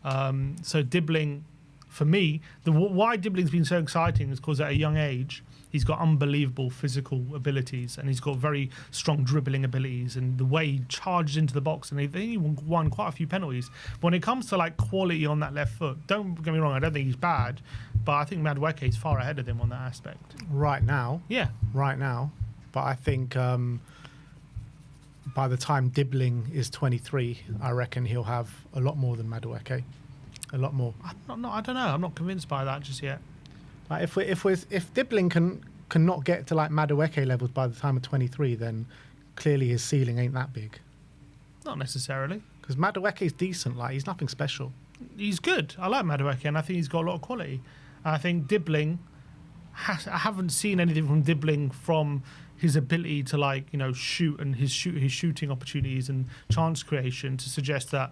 So Dibbling, for me, why Dibbling's been so exciting is because at a young age, he's got unbelievable physical abilities, and he's got very strong dribbling abilities, and the way he charges into the box, and he won quite a few penalties. But when it comes to like quality on that left foot, don't get me wrong, I don't think he's bad, but I think Madueke is far ahead of him on that aspect. Right now. Yeah. Right now. But I think by the time Dibbling is 23, I reckon he'll have a lot more than Madueke. A lot more. I don't know. I'm not convinced by that just yet. Like if Dibbling can not get to like Madueke levels by the time of 23, then clearly his ceiling ain't that big. Not necessarily. Because Madueke is decent. Like, he's nothing special. He's good. I like Madueke, and I think he's got a lot of quality. I think Dibbling, I haven't seen anything from Dibbling from his ability to, like, shoot and his shooting opportunities and chance creation to suggest that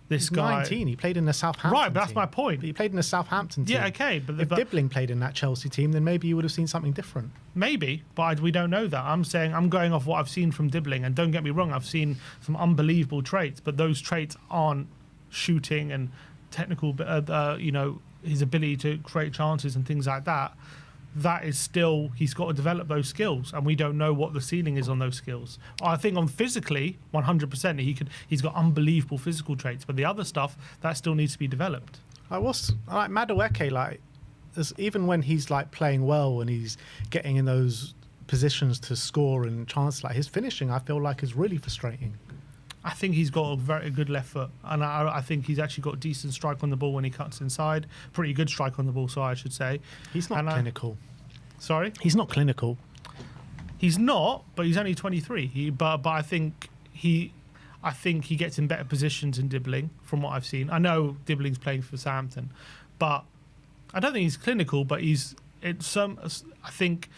this guy 19. He played in the Southampton right, but that's team. my point. He played in the Southampton team. Yeah, okay. But if Dibbling played in that Chelsea team, then maybe you would have seen something different. Maybe, but we don't know that. I'm saying I'm going off what I've seen from Dibbling, and don't get me wrong, I've seen some unbelievable traits, but those traits aren't shooting and technical, his ability to create chances and things like that. That is still, he's got to develop those skills, and we don't know what the ceiling is on those skills. I think on physically, 100%, he's got unbelievable physical traits, but the other stuff, that still needs to be developed. Madueke, even when he's like playing well and he's getting in those positions to score and chance, like his finishing, I feel like is really frustrating. I think he's got a very good left foot, and I think he's actually got a decent strike on the ball when he cuts inside. Pretty good strike on the ball, so I should say. He's not clinical. Sorry? He's not clinical. He's not, but he's only 23. But I think he gets in better positions in Dibbling from what I've seen. I know Dibbling's playing for Southampton, but I don't think he's clinical. But I think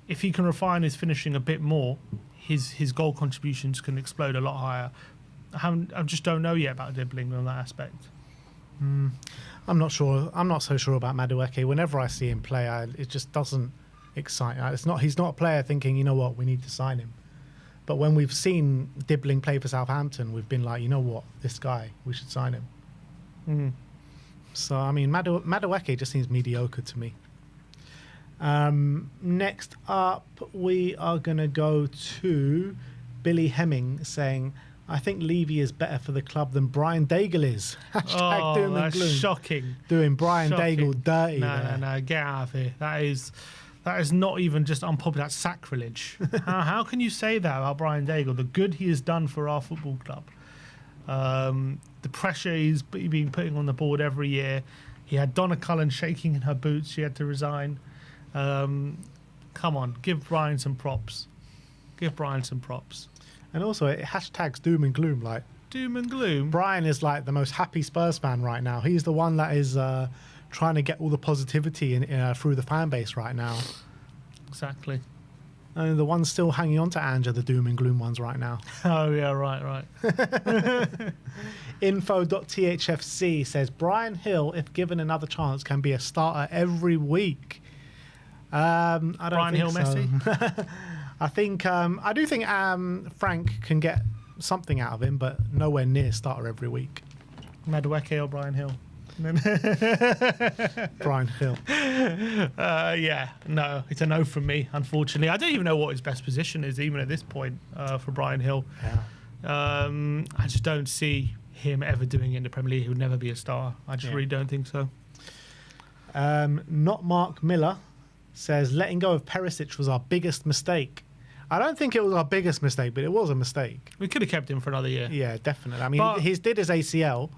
if he can refine his finishing a bit more, his goal contributions can explode a lot higher. I just don't know yet about Dibbling on that aspect. I'm not sure. I'm not so sure about Madueke. Whenever I see him play, it just doesn't exciting. He's not a player thinking, you know what, we need to sign him. But when we've seen Dibbling play for Southampton, we've been like, you know what, this guy, we should sign him. Mm. So, I mean, Madueke just seems mediocre to me. Next up, we are going to go to Billy Hemming saying, I think Levy is better for the club than Brian Daigle is. Hashtag doom and gloom. Shocking. Doing Brian Daigle dirty. No, get out of here. That is not even just unpopular, that's sacrilege. how can you say that about Brian Daigle? The good he has done for our football club. The pressure he's been putting on the board every year. He had Donna Cullen shaking in her boots. She had to resign. Come on, give Brian some props. Give Brian some props. And also, it hashtags doom and gloom. Like doom and gloom. Brian is like the most happy Spurs fan right now. He's the one that is trying to get all the positivity through the fan base right now. Exactly. And the ones still hanging on to Ange are the doom and gloom ones right now. Oh, yeah, right. Info.thfc says, Brian Hill, if given another chance, can be a starter every week. I don't Brian think Hill, so. Messi? I do think Frank can get something out of him, but nowhere near starter every week. Madueke or Brian Hill? Brian Hill. Yeah, no, it's a no from me, unfortunately. I don't even know what his best position is, even at this point, for Brian Hill. Yeah. I just don't see him ever doing it in the Premier League. He would never be a star. I just really don't think so. Not Mark Miller says, letting go of Perisic was our biggest mistake. I don't think it was our biggest mistake, but it was a mistake. We could have kept him for another year. Yeah, definitely. I mean, he did his ACL,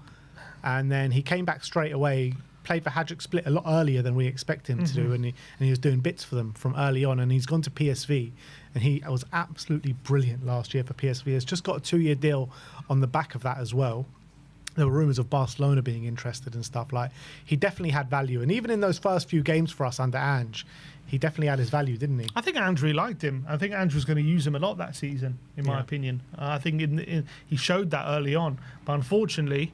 and then he came back straight away, played for Hajduk Split a lot earlier than we expect him to do, and he was doing bits for them from early on, and he's gone to PSV, and he was absolutely brilliant last year for PSV. He's just got a 2-year deal on the back of that as well. There were rumours of Barcelona being interested and stuff. Like, he definitely had value, and even in those first few games for us under Ange, he definitely had his value, didn't he? I think Ange really liked him. I think Ange was going to use him a lot that season, in my opinion. I think he showed that early on. But unfortunately,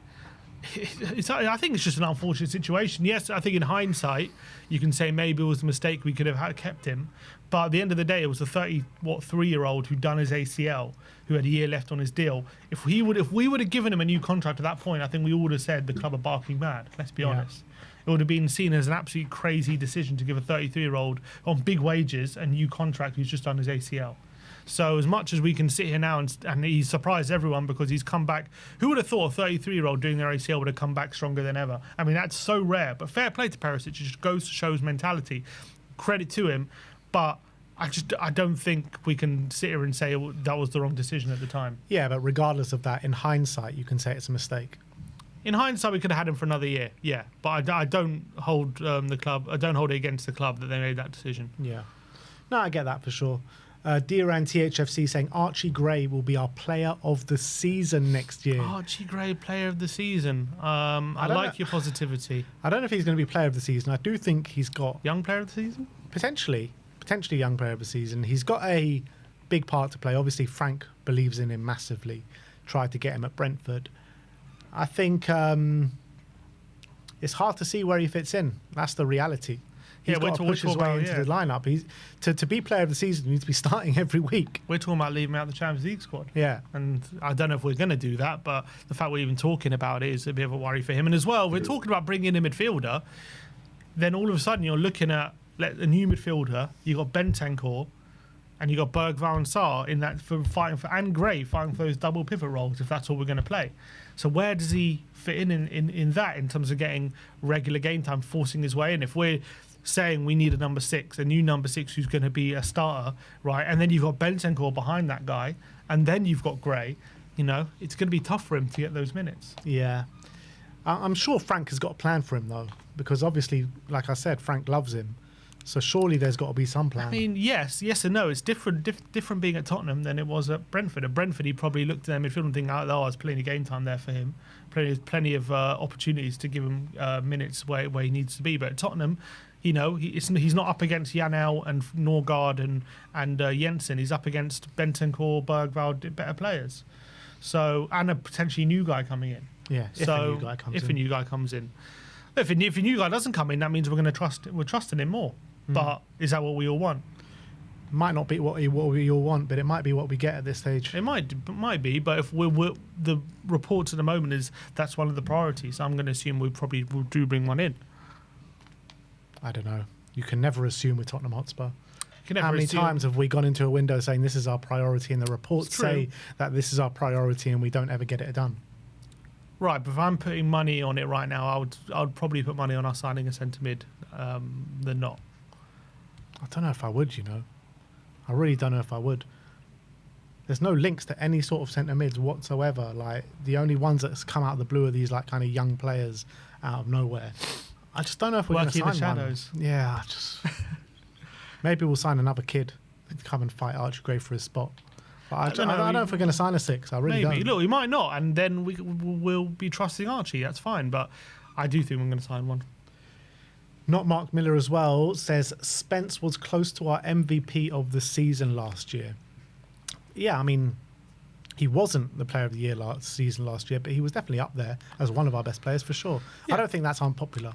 I think it's just an unfortunate situation. Yes, I think in hindsight, you can say maybe it was a mistake we could have kept him. But at the end of the day, it was a 3-year-old who'd done his ACL, who had a year left on his deal. If we would have given him a new contract at that point, I think we all would have said the club are barking mad. Let's be honest. It would have been seen as an absolutely crazy decision to give a 33-year-old on big wages a new contract who's just done his ACL. So as much as we can sit here now and he's surprised everyone because he's come back. Who would have thought a 33-year-old doing their ACL would have come back stronger than ever? I mean, that's so rare. But fair play to Perisic. It just goes to show his mentality. Credit to him. But I don't think we can sit here and say that was the wrong decision at the time. Yeah, but regardless of that, in hindsight, you can say it's a mistake. In hindsight, we could have had him for another year, yeah. But I don't hold the club. I don't hold it against the club that they made that decision. Yeah, no, I get that for sure. Diran THFC saying Archie Gray will be our player of the season next year. Archie Gray, player of the season. I like your positivity. I don't know if he's going to be player of the season. I do think he's got young player of the season. Potentially young player of the season. He's got a big part to play. Obviously, Frank believes in him massively. Tried to get him at Brentford. I think it's hard to see where he fits in. That's the reality. He's got to push his way into the lineup. To be player of the season, he needs to be starting every week. We're talking about leaving him out of the Champions League squad. Yeah. And I don't know if we're going to do that, but the fact we're even talking about it is a bit of a worry for him. And as well, we're talking about bringing in a midfielder. Then all of a sudden, you're looking at a new midfielder. You've got Bentancur and you've got Bergvall and Sarr in that and Gray fighting for those double pivot roles if that's what we're going to play. So where does he fit in that in terms of getting regular game time, forcing his way in? If we're saying we need a number 6, a new number 6 who's going to be a starter, right? And then you've got Bentancur behind that guy, and then you've got Gray, it's going to be tough for him to get those minutes. Yeah. I'm sure Frank has got a plan for him, though, because obviously, like I said, Frank loves him. So surely there's got to be some plan. I mean, yes and no. It's different being at Tottenham than it was at Brentford. At Brentford, he probably looked at their midfield and think, oh, there's plenty of game time there for him. Plenty of opportunities to give him minutes where he needs to be. But at Tottenham, he's not up against Janel and Norgard and Jensen. He's up against Bentancur, Bergvall, better players. So, and a potentially new guy coming in. Yeah, if a new guy comes in. If a new guy doesn't come in, that means we're trusting him more. But is that what we all want? Might not be what we all want, but it might be what we get at this stage. It might be, but if the reports at the moment is that's one of the priorities, I'm going to assume we probably will bring one in. I don't know. You can never assume with Tottenham Hotspur. How many times have we gone into a window saying this is our priority, and the reports say that this is our priority, and we don't ever get it done? Right, but if I'm putting money on it right now, I would probably put money on us signing a centre mid than not. I don't know if I would, I really don't know if I would. There's no links to any sort of centre mids whatsoever. Like, the only ones that's come out of the blue are these like kind of young players out of nowhere. I just don't know if we're going to sign the shadows. One. Yeah, maybe we'll sign another kid to come and fight Archie Gray for his spot. But I don't know if we're going to sign a 6. I really don't. Look, we might not, and then we'll be trusting Archie. That's fine, but I do think we're going to sign one. Not Mark Miller as well says Spence was close to our MVP of the season last year. Yeah, I mean, he wasn't the player of the year last year, but he was definitely up there as one of our best players for sure. Yeah. I don't think that's unpopular.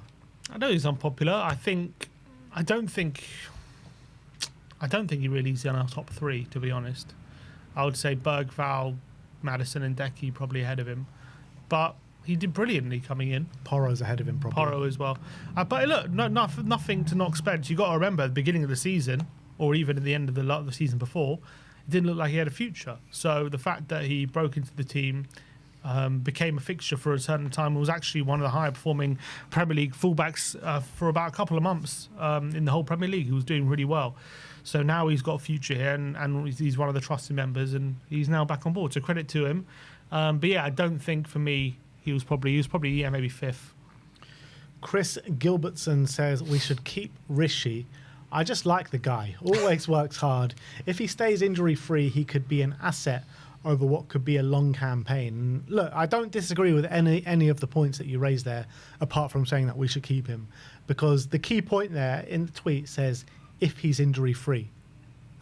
I know he's unpopular. I don't think he really is in our top 3, to be honest. I would say Berg, Val, Maddison and Decky probably ahead of him. But he did brilliantly coming in. Porro's ahead of him probably. Porro as well. But look, nothing to knock Spence. You've got to remember, at the beginning of the season, or even at the end of the season before, it didn't look like he had a future. So the fact that he broke into the team, became a fixture for a certain time, was actually one of the higher performing Premier League fullbacks for about a couple of months in the whole Premier League. He was doing really well. So now he's got a future here, and he's one of the trusted members, and he's now back on board. So credit to him. But yeah, I don't think for me he was probably maybe 5th. Chris Gilbertson says we should keep Rishi. I just like the guy. Always works hard. If he stays injury free, he could be an asset over what could be a long campaign. Look, I don't disagree with any of the points that you raised there, apart from saying that we should keep him, because the key point there in the tweet says if he's injury free,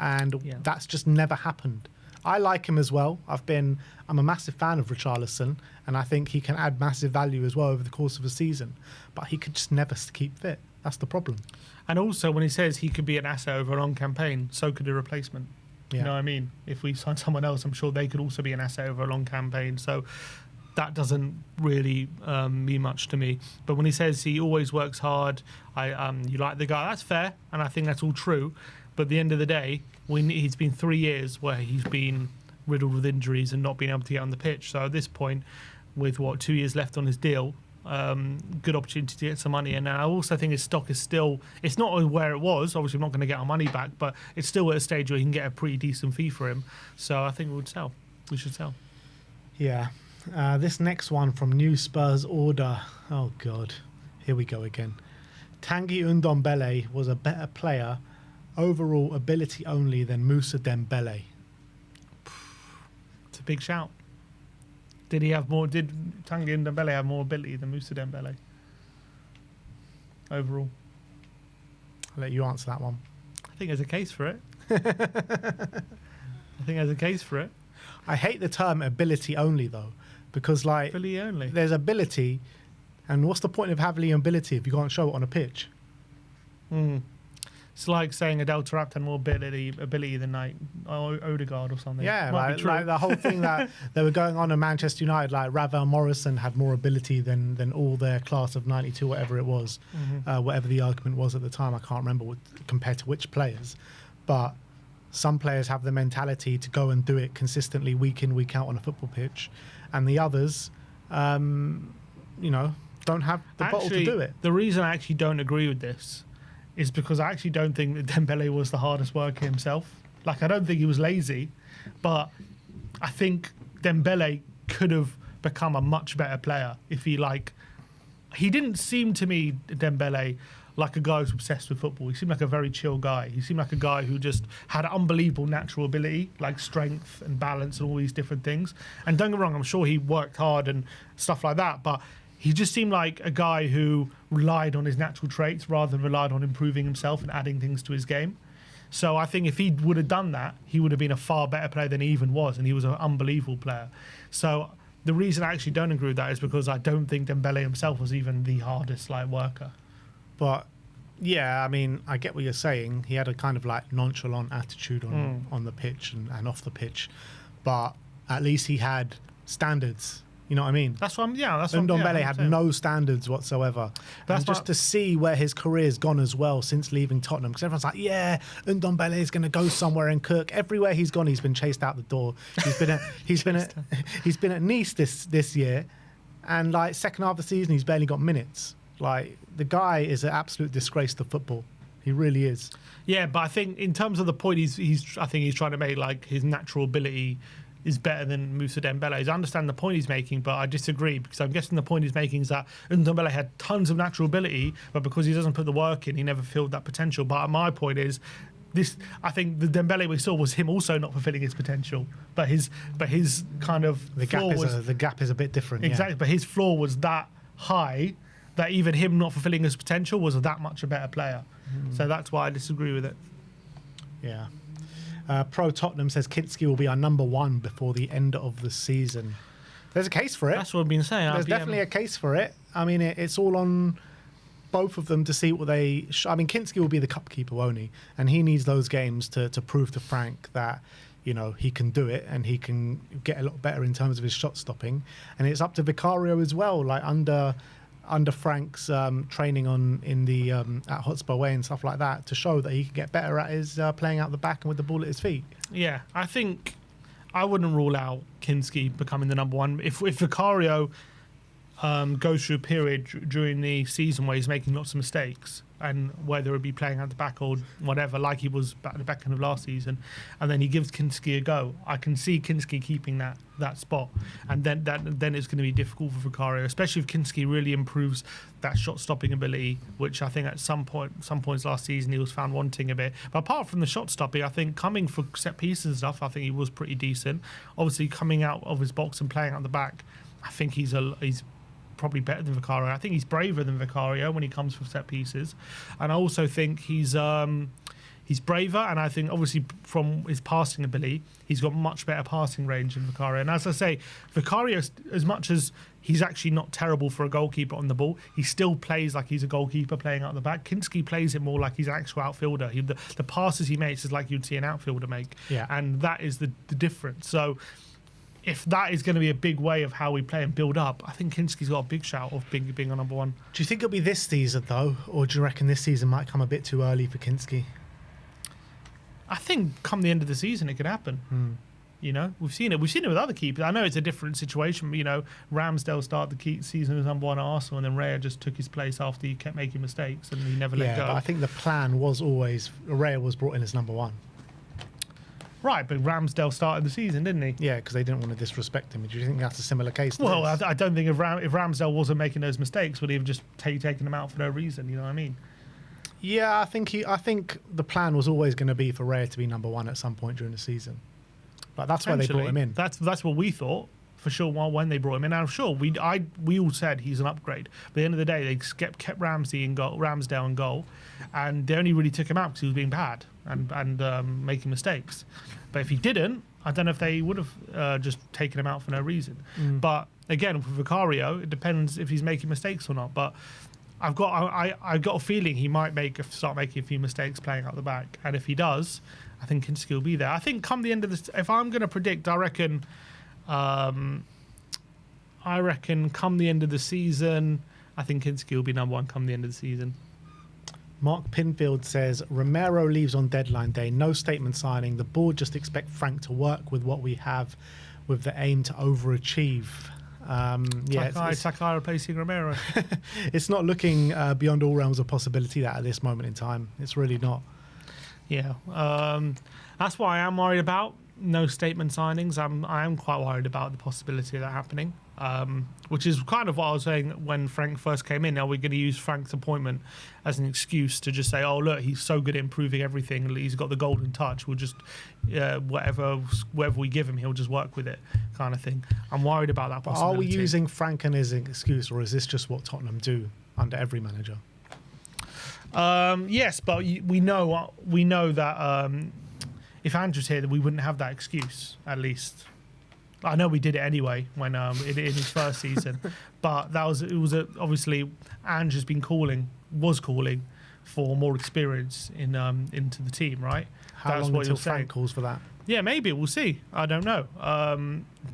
and that's just never happened. I like him as well. I'm a massive fan of Richarlison, and I think he can add massive value as well over the course of a season, but he could just never keep fit. That's the problem. And also, when he says he could be an asset over a long campaign, so could a replacement. You know what I mean? If we sign someone else, I'm sure they could also be an asset over a long campaign. So that doesn't really mean much to me. But when he says he always works hard, you like the guy, that's fair, and I think that's all true. But at the end of the day, he's been 3 years where he's been riddled with injuries and not being able to get on the pitch. So at this point, with 2 years left on his deal, good opportunity to get some money. And I also think his stock is still, it's not where it was. Obviously, we're not going to get our money back, but it's still at a stage where you can get a pretty decent fee for him. So I think we should sell. Yeah. This next one from New Spurs Order. Oh, God. Here we go again. Tanguy Ndombele was a better player, overall ability only, than Moussa Dembele. It's a big shout. Did Tanguy Ndombele have more ability than Moussa Dembele? Overall. I'll let you answer that one. I think there's a case for it. I hate the term ability only, though, because ability only. There's ability, and what's the point of having ability if you can't show it on a pitch? It's like saying Adel Taarabt had more ability than Odegaard or something. Yeah, like the whole thing that they were going on in Manchester United, like Ravel Morrison had more ability than all their class of 92, whatever it was, whatever the argument was at the time. I can't remember compared to which players, but some players have the mentality to go and do it consistently week in, week out on a football pitch, and the others, don't have the bottle to do it. The reason I actually don't agree with this is because I actually don't think that Dembele was the hardest worker himself. Like, I don't think he was lazy, but I think Dembele could have become a much better player if he didn't seem to me, Dembele, like a guy who's obsessed with football. He seemed like a very chill guy. He seemed like a guy who just had unbelievable natural ability, like strength and balance and all these different things. And don't get me wrong, I'm sure he worked hard and stuff like that, but he just seemed like a guy who relied on his natural traits rather than relied on improving himself and adding things to his game. So I think if he would have done that, he would have been a far better player than he even was, and he was an unbelievable player. So the reason I actually don't agree with that is because I don't think Dembele himself was even the hardest worker. But Yeah, I mean, I get what you're saying. He had a kind of like nonchalant attitude on the pitch and off the pitch, but at least he had standards. You know what I mean? That's what I'm. Yeah, that's what. Ndombele yeah, had no standards whatsoever. That's and just to see where his career's gone as well since leaving Tottenham, because everyone's like, yeah, Ndombele is going to go somewhere and cook. Everywhere he's gone, he's been chased out the door. He's been at Nice this year, and like second half of the season, he's barely got minutes. Like the guy is an absolute disgrace to football. He really is. Yeah, but I think in terms of the point I think he's trying to make, like his natural ability is better than Moussa Dembele's. I understand the point he's making, but I disagree, because I'm guessing the point he's making is that Ndombele had tons of natural ability, but because he doesn't put the work in, he never filled that potential. But my point is, I think the Dembele we saw was him also not fulfilling his potential, but his kind of the gap is a bit different. Exactly, but his floor was that high that even him not fulfilling his potential was that much a better player. So that's why I disagree with it. Yeah. Pro Tottenham says Kinski will be our number one before the end of the season. There's a case for it. That's what I've been saying. There's definitely a case for it. I mean, it's all on both of them to see what they... I mean, Kinski will be the cup keeper, won't he? And he needs those games to prove to Frank that, you know, he can do it and he can get a lot better in terms of his shot stopping. And it's up to Vicario as well, like under Frank's training at Hotspur Way and stuff like that, to show that he can get better at his playing out the back and with the ball at his feet. Yeah, I think I wouldn't rule out Kinski becoming the number one. If Vicario goes through a period during the season where he's making lots of mistakes, and whether it be playing at the back or whatever, like he was at the back end of last season, and then he gives Kinski a go, I can see Kinski keeping that spot, and then it's going to be difficult for Vicario, especially if Kinski really improves that shot stopping ability, which I think at some points last season he was found wanting a bit. But apart from the shot stopping, I think coming for set pieces and stuff, I think he was pretty decent. Obviously coming out of his box and playing at the back, I think he's probably better than Vicario. I think he's braver than Vicario when he comes from set pieces, and I also think he's braver, and I think obviously from his passing ability he's got much better passing range than Vicario. And as I say, Vicario, as much as he's actually not terrible for a goalkeeper on the ball, he still plays like he's a goalkeeper playing out the back. Kinski plays it more like he's an actual outfielder. The passes he makes is like you'd see an outfielder make, and that is the difference. So if that is going to be a big way of how we play and build up, I think Kinski's got a big shout of being a number one. Do you think it'll be this season, though? Or do you reckon this season might come a bit too early for Kinski? I think come the end of the season, it could happen. You know, we've seen it. We've seen it with other keepers. I know it's a different situation, but, you know, Ramsdale started the season as number one at Arsenal, and then Raya just took his place after he kept making mistakes and he never let go. Yeah, but I think the plan was always Raya was brought in as number one. Right, but Ramsdale started the season, didn't he? Yeah, because they didn't want to disrespect him. Do you think that's a similar case? Well, I don't think if Ramsdale wasn't making those mistakes, would he have just taken them out for no reason? You know what I mean? Yeah, I think the plan was always going to be for Raya to be number one at some point during the season. Like that's why they brought him in. That's what we thought for sure when they brought him in. And I'm sure we all said he's an upgrade. But at the end of the day, they kept Ramsdale in goal, and they only really took him out because he was being bad and making mistakes. But if he didn't, I don't know if they would have just taken him out for no reason. But again, for Vicario, it depends if he's making mistakes or not. But I've got a feeling he might start making a few mistakes playing out the back, and if he does, I think Kinski will be there. I think come the end of this, if I'm going to predict, I reckon come the end of the season, I think Kinski will be number one come the end of the season. Mark Pinfield says, Romero leaves on deadline day. No statement signing. The board just expect Frank to work with what we have with the aim to overachieve. Sakai replacing Romero. It's not looking beyond all realms of possibility that at this moment in time. It's really not. Yeah. That's what I am worried about. No statement signings. I am quite worried about the possibility of that happening, which is kind of what I was saying when Frank first came in. Are we going to use Frank's appointment as an excuse to just say, oh, look, he's so good at improving everything. He's got the golden touch. We'll just, whatever we give him, he'll just work with it kind of thing. I'm worried about that possibility. Are we using Frank as an excuse, or is this just what Tottenham do under every manager? Yes, but we know that if Andrew's here, that we wouldn't have that excuse. At least, I know we did it anyway when in his first season, but obviously Andrew's was calling for more experience into the team, right? How That's long what until you're saying. Frank calls for that? Yeah, maybe. We'll see. I don't know.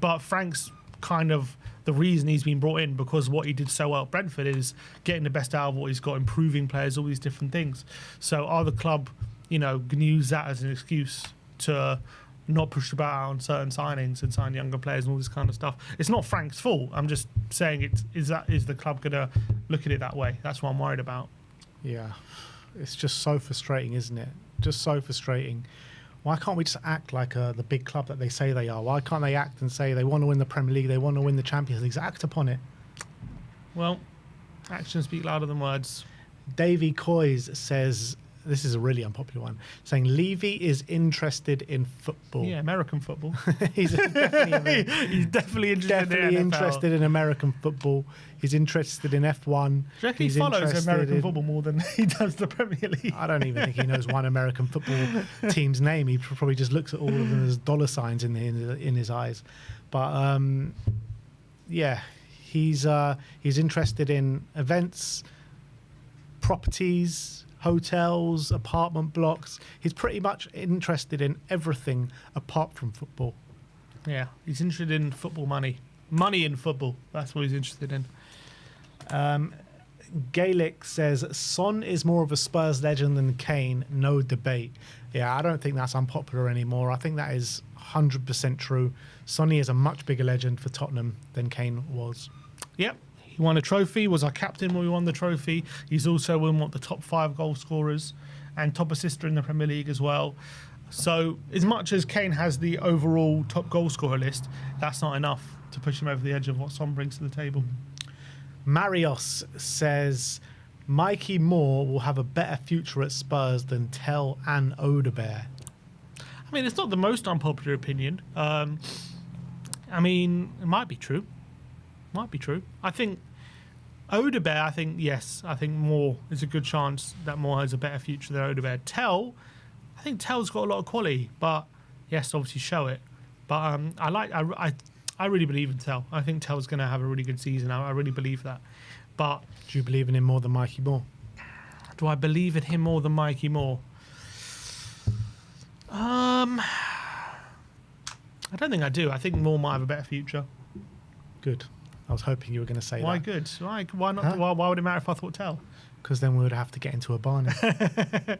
But Frank's kind of the reason he's been brought in, because what he did so well at Brentford is getting the best out of what he's got, improving players, all these different things. So are the club, going to use that as an excuse to not push the boat on certain signings and sign younger players and all this kind of stuff? It's not Frank's fault. I'm just saying is the club going to look at it that way? That's what I'm worried about. Yeah, it's just so frustrating, isn't it? Just so frustrating. Why can't we just act like the big club that they say they are? Why can't they act and say they want to win the Premier League, they want to win the Champions League? Act upon it. Well, actions speak louder than words. Davy Coys says, this is a really unpopular one, saying Levy is interested in football. Yeah, American football. He's definitely, He's definitely interested definitely in NFL. interested in American football. He's interested in F1. Do you reckon he He's follows interested American in- football more than he does the Premier League? I don't even think he knows one American football team's name. He probably just looks at all of them as dollar signs in his eyes. But yeah, he's interested in events, properties, hotels, apartment blocks. He's pretty much interested in everything apart from football. Yeah, he's interested in football money. Money in football. That's what he's interested in. Gaelic says Son is more of a Spurs legend than Kane, no debate. Yeah, I don't think that's unpopular anymore. I think that is 100% true. Sonny is a much bigger legend for Tottenham than Kane was. Yep. He won a trophy, was our captain when we won the trophy. He's also one of the top 5 goal scorers and top assister in the Premier League as well. So as much as Kane has the overall top goal scorer list, that's not enough to push him over the edge of what Son brings to the table. Marios says Mikey Moore will have a better future at Spurs than Tell and Odebear. I mean, it's not the most unpopular opinion. I mean, it might be true. Might be true. I think Odebear, yes. I think Moore is a good chance that Moore has a better future than Odebear. Tell, I think Tell's got a lot of quality, but yes, obviously show it. But I really believe in Tell. I think Tell's going to have a really good season. I really believe that. But Do you believe in him more than Mikey Moore? do I believe in him more than Mikey Moore? I don't think I do. I think Moore might have a better future. Good. I was hoping you were going to say Why that. good? Why not? Huh? Why would it matter if I thought Tell? Because then we would have to get into a barney. I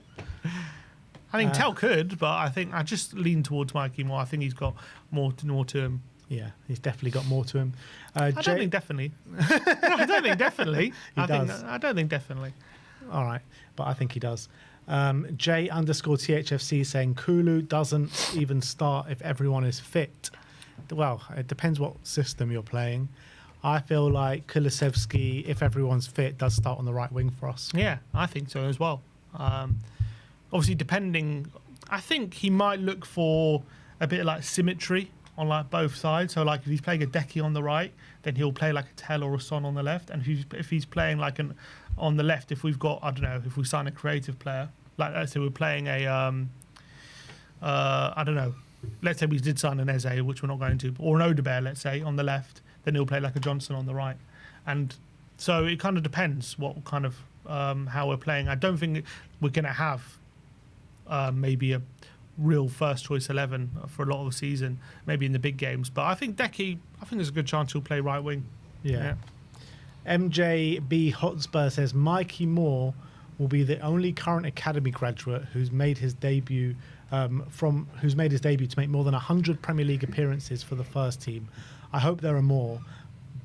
think Tell could, but I think I just lean towards Mikey Moore. I think he's got more to him. Yeah, he's definitely got more to him. I don't think definitely. I don't think definitely. I don't think definitely. All right, but I think he does. J_THFC saying Kulu doesn't even start if everyone is fit. Well, it depends what system you're playing. I feel like Kulusevski, if everyone's fit, does start on the right wing for us. Yeah, I think so as well. Obviously, depending, I think he might look for a bit of like symmetry on like both sides. So like if he's playing a Decky on the right, then he'll play like a Tell or a Son on the left. And if he's playing like on the left, if we've got, I don't know, if we sign a creative player, like let's say we're playing a, I don't know, let's say we did sign an Eze, which we're not going to, or an Odebear, let's say, on the left, then he'll play like a Johnson on the right. And so it kind of depends what kind of, how we're playing. I don't think we're going to have maybe a real first choice 11 for a lot of the season, maybe in the big games. But I think Decky, I think there's a good chance he'll play right wing. Yeah. MJB Hotspur says Mikey Moore will be the only current academy graduate who's made his debut to make more than 100 Premier League appearances for the first team. I hope there are more,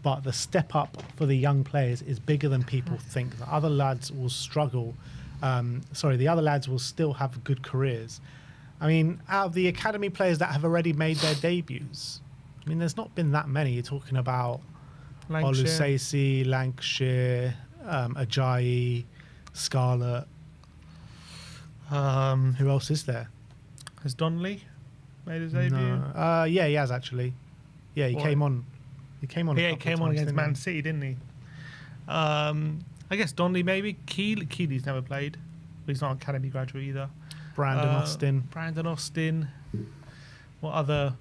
but the step up for the young players is bigger than people think. The other lads will struggle. The other lads will still have good careers. I mean, out of the academy players that have already made their debuts, I mean, there's not been that many. You're talking about Oluseyi, Lancashire, Ajayi, Scarlett. Who else is there? Has Donnelly made his debut? No. Yeah, he has actually. Yeah, he came on. He came on. Yeah, he came on against Man City, didn't he? I guess Donnelly maybe. Keely's never played. But he's not an academy graduate either. Brandon Austin. What other?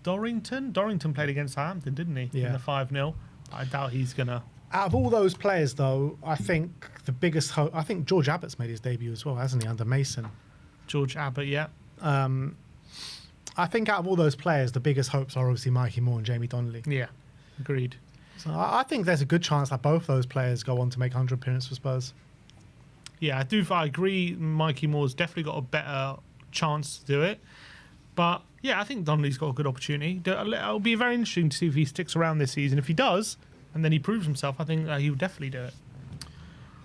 Dorrington played against Southampton, didn't he? Yeah. In the 5-0. I doubt he's gonna Out of all those players, though, I think the biggest hope. I think George Abbott's made his debut as well, hasn't he, under Mason? George Abbott, yeah. I think out of all those players, the biggest hopes are obviously Mikey Moore and Jamie Donnelly. Yeah, agreed. So I think there's a good chance that both those players go on to make 100 appearances for Spurs. Yeah, I agree. Mikey Moore's definitely got a better chance to do it. But yeah, I think Donnelly's got a good opportunity. It'll be very interesting to see if he sticks around this season. If he does, and then he proves himself, I think he'll definitely do it.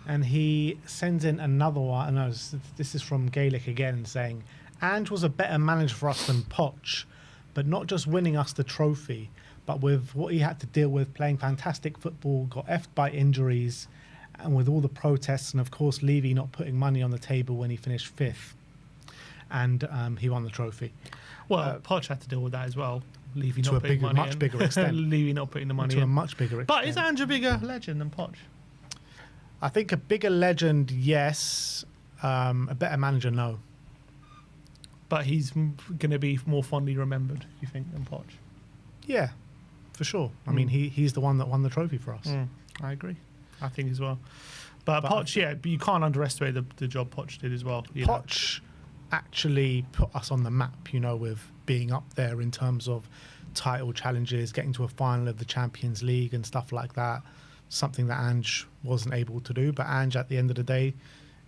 And he sends in another one. No, this is from Gaelic again, saying, Ange was a better manager for us than Poch, but not just winning us the trophy, but with what he had to deal with, playing fantastic football, got effed by injuries, and with all the protests, and of course Levy not putting money on the table when he finished fifth. And he won the trophy. Well, Poch had to deal with that as well. Levy to not a putting money much in. bigger extent. Levy not putting the money to in. a much bigger extent. But is Ange a bigger legend than Poch? I think a bigger legend, yes. A better manager, no. But he's going to be more fondly remembered, you think, than Poch? Yeah, for sure. I mean, he's the one that won the trophy for us. I agree. I think as well. But Poch, but you can't underestimate the job Poch did as well. Poch actually put us on the map, with being up there in terms of title challenges, getting to a final of the Champions League and stuff like that. Something that Ange wasn't able to do. But Ange, at the end of the day,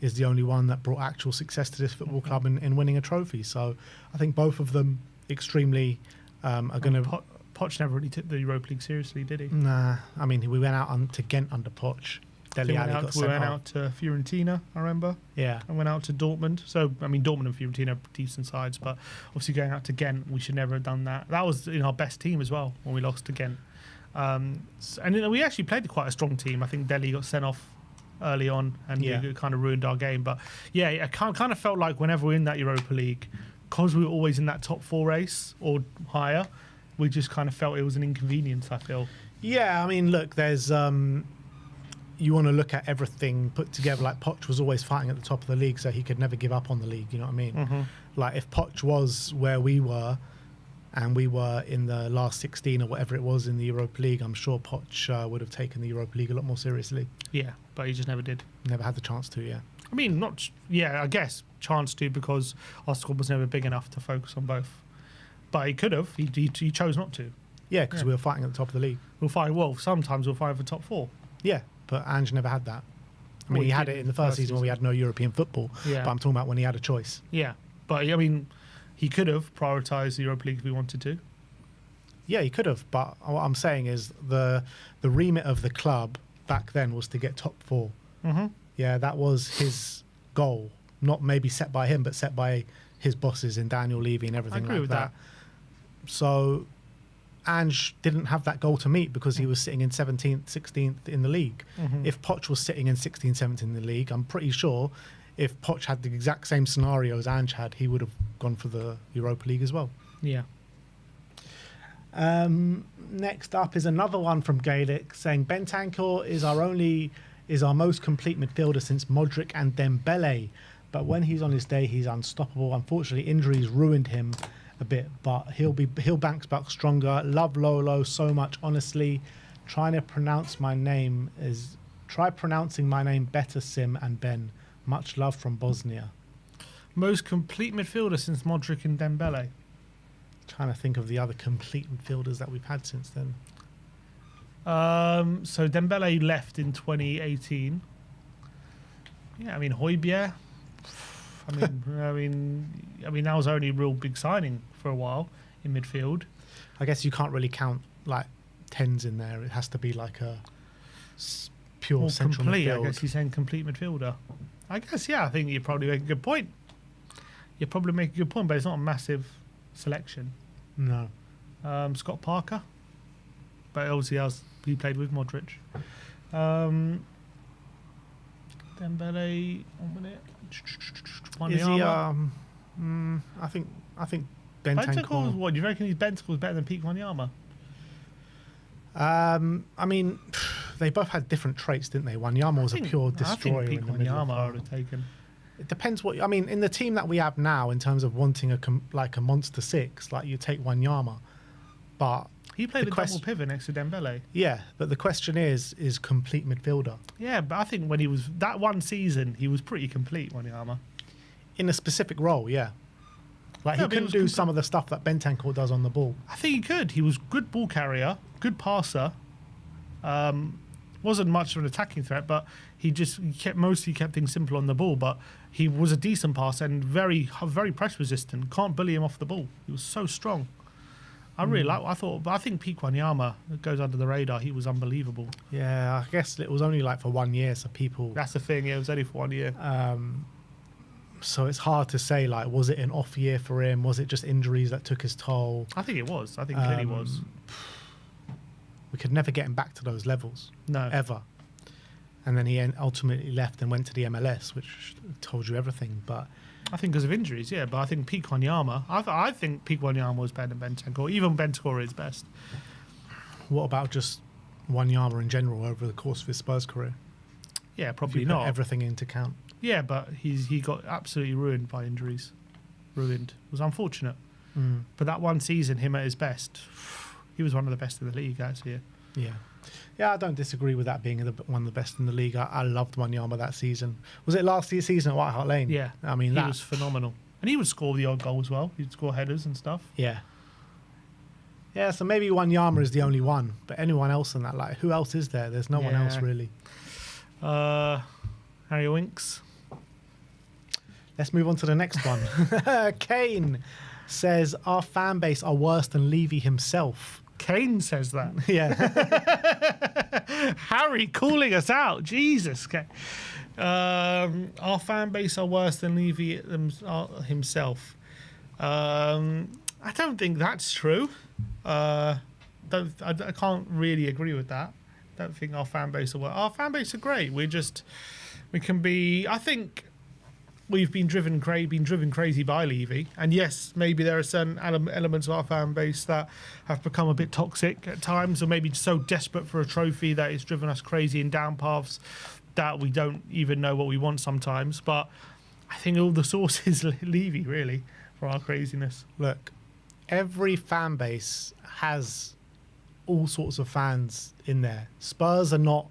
is the only one that brought actual success to this football club in winning a trophy. So I think both of them extremely are going to... Poch never really took the Europa League seriously, did he? Nah. I mean, we went out to Ghent under Poch. We went out to Fiorentina, I remember. Yeah. And went out to Dortmund. So, I mean, Dortmund and Fiorentina are decent sides, but obviously going out to Ghent, we should never have done that. That was our best team as well when we lost to Ghent. And we actually played quite a strong team. I think Delhi got sent off early on and it kind of ruined our game. But yeah, I kind of felt like whenever we're in that Europa League, because we were always in that top four race or higher, we just kind of felt it was an inconvenience, I feel. Yeah, I mean, look, there's... you want to look at everything put together. Like Poch was always fighting at the top of the league, so he could never give up on the league. You know what I mean? Mm-hmm. Like if Poch was where we were, and we were in the last 16 or whatever it was in the Europa League, I'm sure Poch would have taken the Europa League a lot more seriously. Yeah, but he just never did. Never had the chance to. Yeah. I mean, I guess chance to, because our squad was never big enough to focus on both. But he could have. He chose not to. Yeah, because we were fighting at the top of the league. Sometimes we'll fight for top four. Yeah. But Ange never had that. I mean, he had it in the first season when we had no European football. Yeah. But I'm talking about when he had a choice. Yeah. But, I mean, he could have prioritised the Europa League if he wanted to. Yeah, he could have. But what I'm saying is the remit of the club back then was to get top four. Mm-hmm. Yeah, that was his goal. Not maybe set by him, but set by his bosses in Daniel Levy and everything like that. I agree with that. So... Ange didn't have that goal to meet because he was sitting in 17th, 16th in the league. Mm-hmm. If Poch was sitting in 16th, 17th in the league, I'm pretty sure if Poch had the exact same scenario as Ange had, he would have gone for the Europa League as well. Yeah. Next up is another one from Gaelic saying Bentancur is our most complete midfielder since Modric and Dembele, but when he's on his day, he's unstoppable. Unfortunately, injuries ruined him a bit, but he'll bounce back stronger. Love Lolo so much. Honestly, try pronouncing my name better, Sim and Ben. Much love from Bosnia. Most complete midfielder since Modric and Dembele. Trying to think of the other complete midfielders that we've had since then. So Dembele left in 2018. Yeah, I mean Højbjerg. I mean that was only a real big signing for a while in midfield. I guess you can't really count like tens in there. It has to be like a pure central complete. Midfield. I guess he's saying complete midfielder. I guess I think you probably make a good point. But it's not a massive selection. No. Scott Parker, but obviously he played with Modric. Dembele, 1 minute. Is he? I think Bentancur. What do you reckon? Bentancur was better than Pete Wanyama? I mean, they both had different traits, didn't they? Wanyama was a pure destroyer. I think in the middle. Wanyama I would have taken. It depends what I mean. In the team that we have now, in terms of wanting a monster six, like you take Wanyama, but He played a double pivot next to Dembele. Yeah, but the question is complete midfielder. Yeah, but I think when he was that one season, he was pretty complete, Wanyama. In a specific role, yeah. Like, he couldn't do some of the stuff that Bentancur does on the ball. I think he could. He was good ball carrier, good passer. Wasn't much of an attacking threat, but he mostly kept things simple on the ball. But he was a decent passer and very press resistant. Can't bully him off the ball. He was so strong. I think peak Wanyama goes under the radar. He was unbelievable. Yeah, I guess it was only like for 1 year, so people. That's the thing. Yeah, it was only for 1 year. So it's hard to say, like, was it an off year for him? Was it just injuries that took his toll? I think it was. I think clearly was. We could never get him back to those levels. No. Ever. And then he ultimately left and went to the MLS, which told you everything. But I think because of injuries, yeah. But I think peak Wanyama, I think peak Wanyama was better than Bentancur. Even Bentancur is best. What about just Wanyama in general over the course of his Spurs career? Yeah, probably if you put not. everything into account. Yeah, but he got absolutely ruined by injuries. Ruined. It was unfortunate. But that one season, him at his best, he was one of the best in the league this year. Yeah. Yeah, I don't disagree with that being one of the best in the league. I loved Wanyama that season. Was it last season at White Hart Lane? Yeah. I mean, he was phenomenal. And he would score the odd goal as well. He'd score headers and stuff. Yeah. Yeah, so maybe Wanyama is the only one. But anyone else in that, like, who else is there? There's no one else, really. Harry Winks. Let's move on to the next one. Kane says, our fan base are worse than Levy himself. Kane says that. Yeah. Harry calling us out. Jesus. Our fan base are worse than Levy himself. I don't think that's true. I can't really agree with that. Don't think our fan base are worse. Our fan base are great. We can be. I think we've been driven crazy by Levy, and yes, maybe there are certain elements of our fan base that have become a bit toxic at times, or maybe so desperate for a trophy that it's driven us crazy in down paths that we don't even know what we want sometimes. But I think all the source is Levy, really, for our craziness. Look, every fan base has all sorts of fans in there. Spurs are not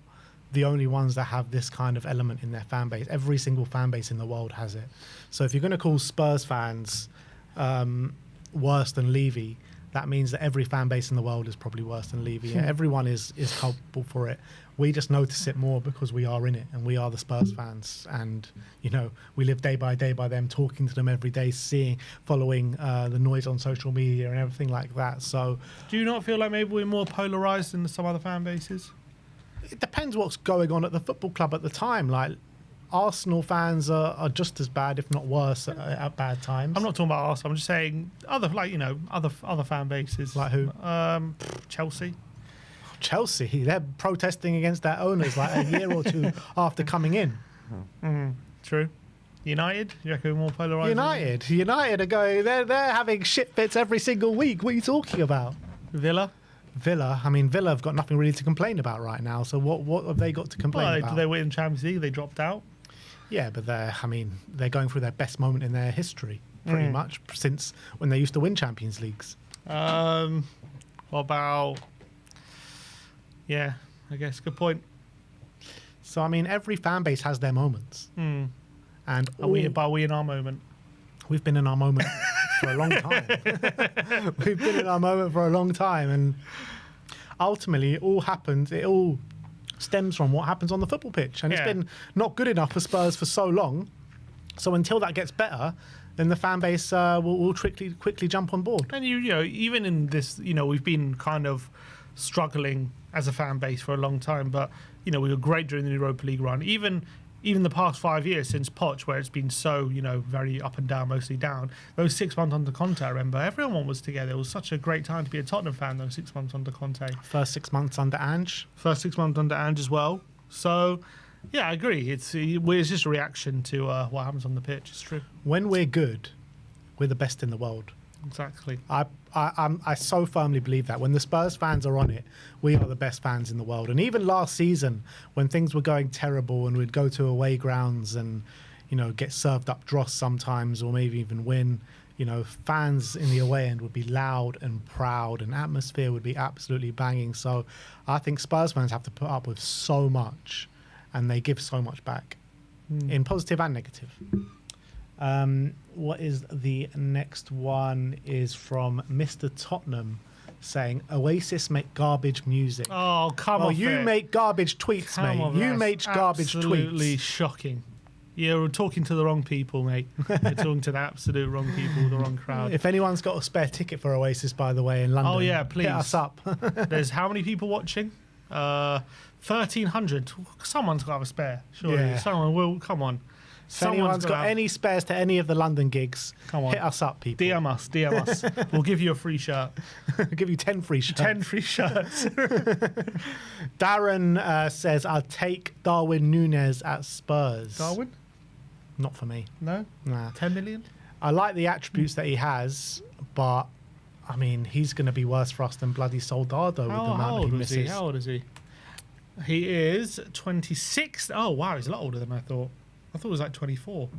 the only ones that have this kind of element in their fan base. Every single fan base in the world has it. So if you're going to call Spurs fans worse than Levy, that means that every fan base in the world is probably worse than Levy. Yeah, everyone is culpable for it. We just notice it more because we are in it, and we are the Spurs fans. And, you know, we live day by them, talking to them every day, following the noise on social media and everything like that. So, do you not feel like maybe we're more polarised than some other fan bases? It depends what's going on at the football club at the time. Like, Arsenal fans are just as bad, if not worse, at bad times. I'm not talking about Arsenal. I'm just saying other fan bases. Like who? Chelsea. Chelsea, they're protesting against their owners like a year or two after coming in. True. United, you reckon we're more polarised? United are going. They're having shit fits every single week. What are you talking about? Villa, I mean, Villa have got nothing really to complain about right now. So what have they got to complain about? Did they win Champions League? They dropped out. Yeah, but they're going through their best moment in their history, pretty much, since when they used to win Champions Leagues. What about? Yeah, I guess good point. So I mean, every fan base has their moments, and are we in our moment? We've been in our moment for a long time. We've been in our moment for a long time, and ultimately, it all stems from what happens on the football pitch, and it's been not good enough for Spurs for so long. So until that gets better, then the fan base will quickly jump on board. And you know, even in this, you know, we've been kind of struggling as a fan base for a long time, but you know, we were great during the Europa League run. Even the past 5 years since Poch, where it's been so, you know, very up and down, mostly down. Those 6 months under Conte, I remember everyone was together. It was such a great time to be a Tottenham fan. Those 6 months under Conte. First 6 months under Ange. First 6 months under Ange as well. So, yeah, I agree. It's just a reaction to what happens on the pitch. It's true. When we're good, we're the best in the world. Exactly. I so firmly believe that when the Spurs fans are on it, we are the best fans in the world. And even last season, when things were going terrible and we'd go to away grounds and, you know, get served up dross sometimes or maybe even win, fans in the away end would be loud and proud, and atmosphere would be absolutely banging. So I think Spurs fans have to put up with so much, and they give so much back in positive and negative. What is the next one? Is from Mr. Tottenham saying, Oasis make garbage music. Oh, come on. You make garbage tweets, mate. You make garbage tweets. Absolutely shocking. You're talking to the wrong people, mate. You're talking to the absolute wrong people, the wrong crowd. If anyone's got a spare ticket for Oasis, by the way, in London, oh yeah, please hit us up. There's how many people watching? 1,300. Someone's got to have a spare. Surely. Yeah. Someone will. Come on. If anyone's got any spares to any of the London gigs, come on, hit us up, people. DM us. We'll give you a free shirt. We'll give you 10 free shirts. 10 free shirts. Darren says, I'll take Darwin Núñez at Spurs. Darwin? Not for me. No? Nah. 10 million? I like the attributes that he has, but, I mean, he's going to be worse for us than bloody Soldado with the amount he misses. How old is he? He is 26. Oh, wow, he's a lot older than I thought. I thought it was like 24.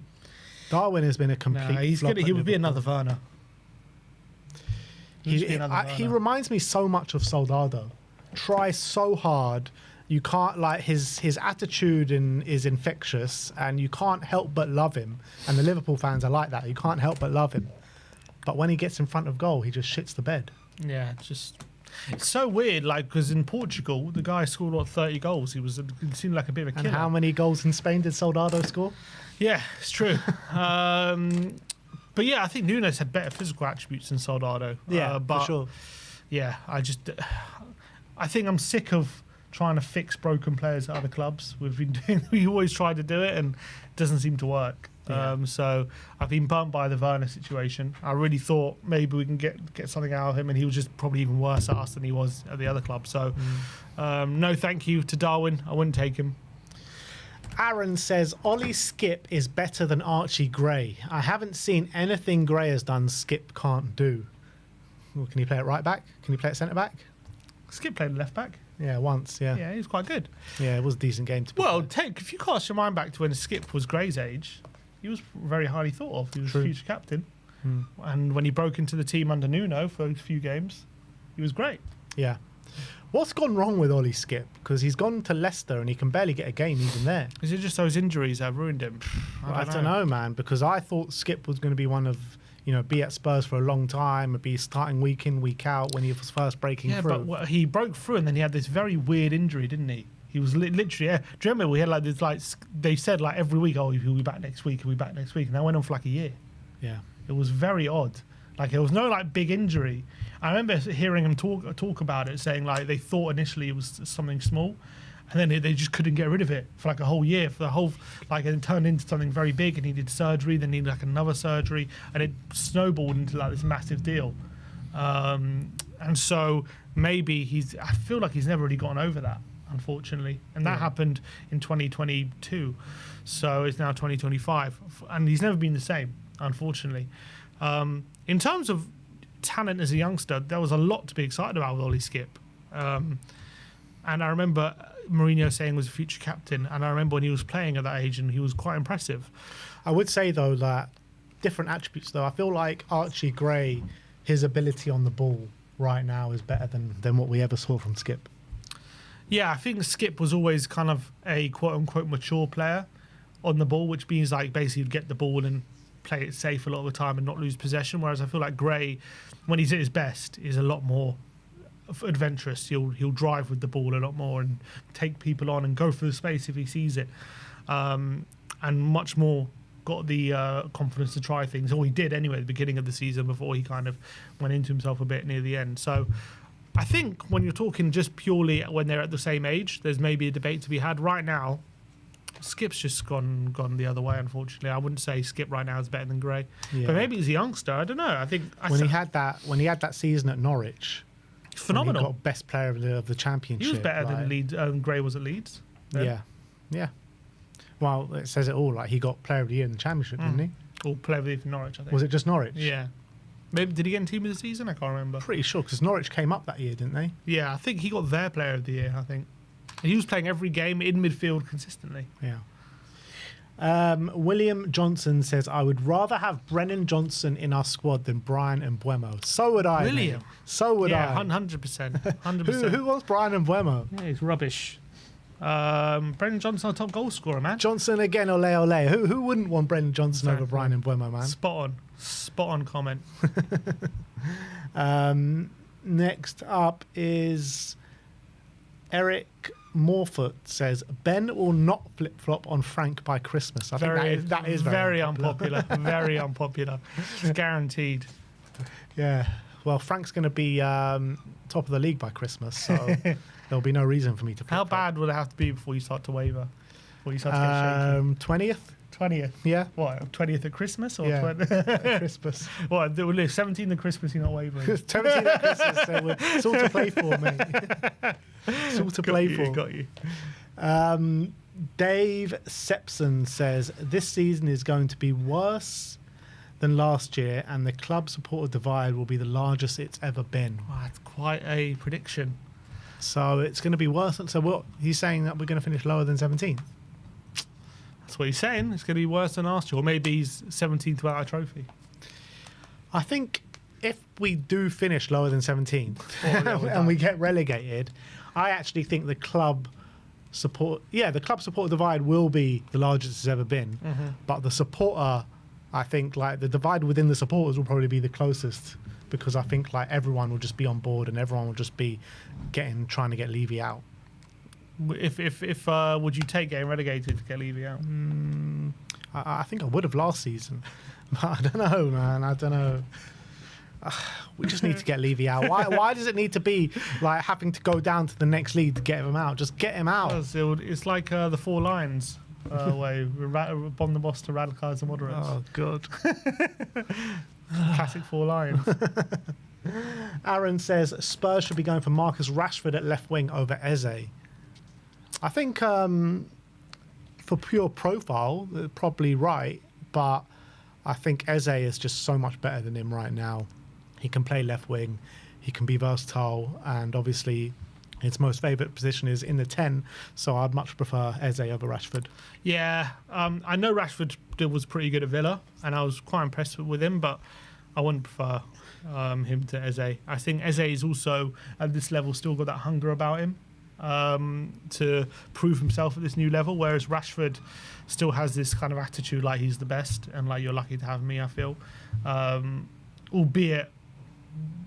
Darwin has been a complete flop. He would be another Werner. He reminds me so much of Soldado. Tries so hard. You can't, like, his attitude is infectious, and you can't help but love him. And the Liverpool fans are like that. You can't help but love him. But when he gets in front of goal, he just shits the bed. Yeah, it's so weird, like, because in Portugal, the guy scored, 30 goals. He seemed like a bit of a killer. And how many goals in Spain did Soldado score? Yeah, it's true. But yeah, I think Núñez had better physical attributes than Soldado. Yeah, but for sure. Yeah, I think I'm sick of trying to fix broken players at other clubs. We always try to do it, and it doesn't seem to work. Yeah. So I've been burnt by the Werner situation. I really thought maybe we can get something out of him, and he was just probably even worse at us than he was at the other club. So no thank you to Darwin. I wouldn't take him. Aaron says, Ollie Skip is better than Archie Gray. I haven't seen anything Gray has done Skip can't do. Well, can he play it right back? Can he play it centre back? Skip played left back. Yeah, once, yeah. Yeah, he was quite good. Yeah, it was a decent game to be fair. If you cast your mind back to when Skip was Gray's age, he was very highly thought of. He was a future captain. And when he broke into the team under Nuno for a few games, he was great. Yeah. What's gone wrong with Ollie Skip? Because he's gone to Leicester and he can barely get a game even there. Is it just those injuries that have ruined him? I don't know, man, because I thought Skip was going to be one of, be at Spurs for a long time, and be starting week in, week out when he was first breaking through. Yeah, but he broke through and then he had this very weird injury, didn't he? He was literally, do you remember we had like this, like, they said like every week, oh, he'll be back next week, he'll be back next week. And that went on for like a year. Yeah. It was very odd. Like, there was no like big injury. I remember hearing him talk about it, saying like they thought initially it was something small, and then they just couldn't get rid of it for like a whole year. For the whole, like, it turned into something very big, and he did surgery, then he needed like another surgery, and it snowballed into like this massive deal. And so maybe I feel like he's never really gotten over that, unfortunately. And that happened in 2022, so it's now 2025, and he's never been the same, unfortunately. In terms of talent as a youngster, there was a lot to be excited about with Ollie Skip. And I remember Mourinho saying he was a future captain, and I remember when he was playing at that age, and he was quite impressive. I would say, though, that different attributes, though. I feel like Archie Gray, his ability on the ball right now is better than what we ever saw from Skip. Yeah, I think Skip was always kind of a quote-unquote mature player on the ball, which means like basically you'd get the ball and play it safe a lot of the time and not lose possession, whereas I feel like Gray, when he's at his best, is a lot more adventurous. He'll drive with the ball a lot more and take people on and go for the space if he sees it, and much more got the confidence to try things, or he did anyway at the beginning of the season before he kind of went into himself a bit near the end. So I think when you're talking just purely when they're at the same age, there's maybe a debate to be had. Right now, Skip's just gone the other way, unfortunately. I wouldn't say Skip right now is better than Gray. Yeah. But maybe he's a youngster. I don't know. I think when he had that season at Norwich, phenomenal. He got best player of the championship. He was better than Leeds. Gray was at Leeds. Then. Yeah. Well, it says it all. Like, he got player of the year in the championship, didn't he? Or player of the year for Norwich, I think. Was it just Norwich? Yeah. Maybe did he get in team of the season? I can't remember. Pretty sure, because Norwich came up that year, didn't they? Yeah, I think he got their player of the year. I think he was playing every game in midfield consistently. Yeah. William Johnson says, I would rather have Brennan Johnson in our squad than Brian and Buemo. So would I. William? Mate. So would I. 100%. 100%. Who wants Brian and Buemo? Yeah, he's rubbish. Brennan Johnson, our top goal scorer, man. Johnson again, ole ole. Who wouldn't want Brennan Johnson over Brian and Buemo, man? Spot on comment. Next up is Eric Morfoot says, Ben will not flip-flop on Frank by Christmas. I think that is very unpopular. Very unpopular. It's guaranteed. Yeah. Well, Frank's going to be top of the league by Christmas, so there'll be no reason for me to flip-flop. How bad would it have to be before you start to waver? Before you start to get shaky? 20th? 20th? Yeah. What, 20th at Christmas? Or yeah, 20? at Christmas. What, 17th at Christmas, you're not wavering? 17th at Christmas, so it's all to play for, mate. It's all to play for. Got you. Dave Sepson says, this season is going to be worse than last year, and the club supporter divide will be the largest it's ever been. Wow, that's quite a prediction. So it's going to be worse. So what? He's saying that we're going to finish lower than 17th? That's what he's saying. It's going to be worse than last year. Or maybe he's 17th without a trophy. I think if we do finish lower than 17th and we get relegated, I actually think the club support divide will be the largest it's ever been. Mm-hmm. But the supporter, I think, like the divide within the supporters will probably be the closest, because I think like everyone will just be on board and everyone will just be trying to get Levy out. If would you take getting relegated to get Levy out? I think I would have last season, but I don't know, man. I don't know. We just need to get Levy out. Why does it need to be like having to go down to the next league to get him out? Just get him out. It's like the Four Lions way. Bomb the boss to radicalise the moderates. Oh, God. Classic Four Lions. Aaron says Spurs should be going for Marcus Rashford at left wing over Eze. I think for pure profile, they're probably right, but I think Eze is just so much better than him right now. He can play left wing, he can be versatile, and obviously his most favourite position is in the 10, so I'd much prefer Eze over Rashford. Yeah, I know Rashford was pretty good at Villa, and I was quite impressed with him, but I wouldn't prefer him to Eze. I think Eze is also, at this level, still got that hunger about him to prove himself at this new level, whereas Rashford still has this kind of attitude like he's the best and like you're lucky to have me, I feel. Albeit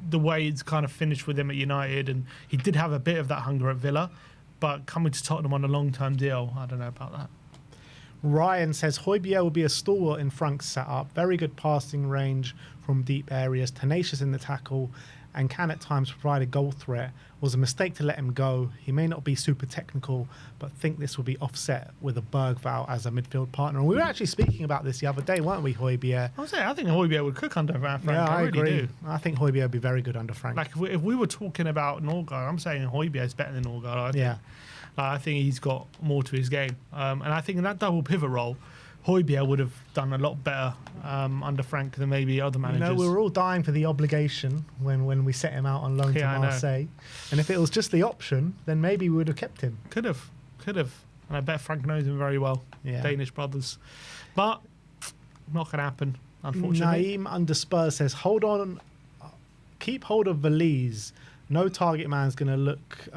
the way it's kind of finished with him at United, and he did have a bit of that hunger at Villa, but coming to Tottenham on a long-term deal, I don't know about that. Ryan says Højbjerg will be a stalwart in Frank's setup. Very good passing range from deep areas, tenacious in the tackle, and can at times provide a goal threat. Was a mistake to let him go. He may not be super technical, but think this will be offset with a Bergvall as a midfield partner. And we were actually speaking about this the other day, weren't we, Højbjerg? I think Højbjerg would cook under Frank. Yeah, I really agree. do. I think Højbjerg would be very good under Frank. Like if we were talking about Norgard, I'm saying Højbjerg is better than Norgard. I think he's got more to his game. And I think in that double pivot role, Højbjerg would have done a lot better under Frank than maybe other managers. You know, we were all dying for the obligation when we set him out on loan to Marseille. And if it was just the option, then maybe we would have kept him. Could have. And I bet Frank knows him very well. Yeah. Danish brothers. But not going to happen, unfortunately. Naeem under Spurs says, keep hold of Valise. No target man's going to look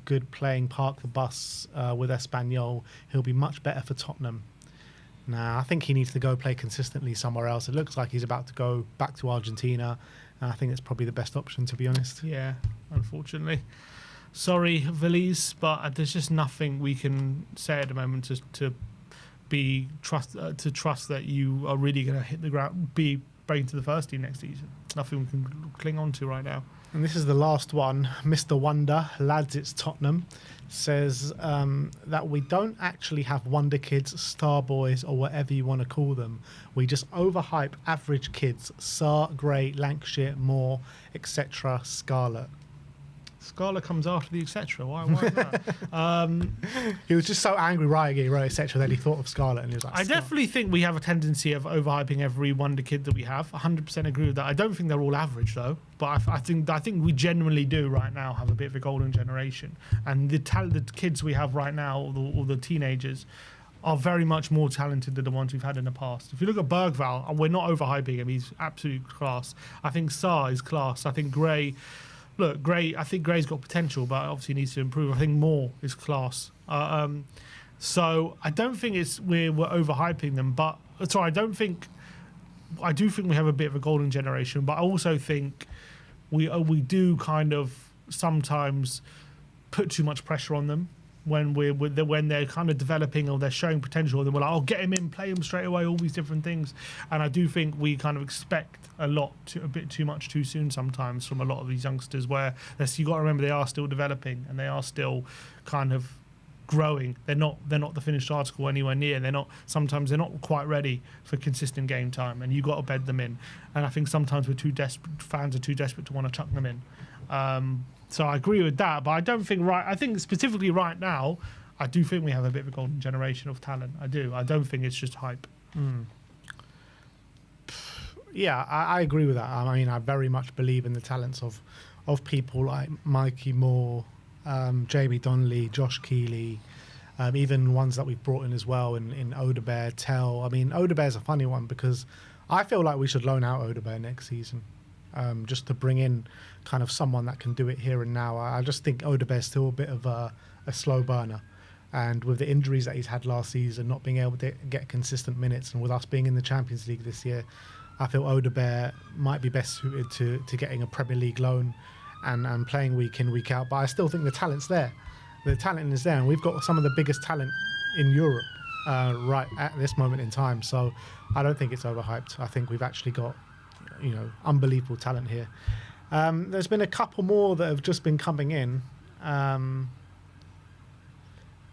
good playing park the bus with Espanyol. He'll be much better for Tottenham. Nah, I think he needs to go play consistently somewhere else. It looks like he's about to go back to Argentina. And I think it's probably the best option, to be honest. Yeah, unfortunately. Sorry, Valise, but there's just nothing we can say at the moment to trust that you are really going to hit the ground, be breaking to the first team next season. Nothing we can cling on to right now. And this is the last one. Mr. Wonder, lads, it's Tottenham, says that we don't actually have wonder kids, star boys, or whatever you want to call them. We just overhype average kids. Sarr, Gray, Lancashire, Moore, etc. Scarlett. Scarlett comes after the etc. Why is that? He was just so angry, right? He wrote etc. That he thought of Scarlett, and he was like, I definitely think we have a tendency of overhyping every wonder kid that we have. 100% agree with that. I don't think they're all average though, but I think we genuinely do right now have a bit of a golden generation, and the talented kids we have right now, all the teenagers, are very much more talented than the ones we've had in the past. If you look at Bergvall, and we're not overhyping him, he's absolute class. I think Sarr is class. I think Gray, I think Gray's got potential, but obviously needs to improve. I think Moore is class. So I don't think we're overhyping them, but sorry, I do think we have a bit of a golden generation, but I also think we do kind of sometimes put too much pressure on them when they're kind of developing or they're showing potential. Then we're like, get him in, play him straight away, all these different things. And I do think we kind of expect a bit too much too soon sometimes from a lot of these youngsters. Where you got to remember they are still developing and they are still kind of growing. They're not the finished article anywhere near. Sometimes they're not quite ready for consistent game time, and you got to bed them in. And I think sometimes fans are too desperate to want to chuck them in. So I agree with that, but I don't think I think specifically right now, I do think we have a bit of a golden generation of talent. I do. I don't think it's just hype. Yeah, I agree with that. I mean, I very much believe in the talents of people like Mikey Moore, Jamie Donnelly, Josh Keeley, even ones that we've brought in as well in Odebear, Tell. I mean, Odebear's a funny one because I feel like we should loan out Odebear next season. Just to bring in kind of someone that can do it here and now. I just think Odebear's still a bit of a slow burner. And with the injuries that he's had last season, not being able to get consistent minutes, and with us being in the Champions League this year, I feel Odebear might be best suited to getting a Premier League loan and playing week in, week out. But I still think the talent's there. The talent is there, and we've got some of the biggest talent in Europe right at this moment in time. So I don't think it's overhyped. I think we've actually got unbelievable talent here. There's been a couple more that have just been coming in.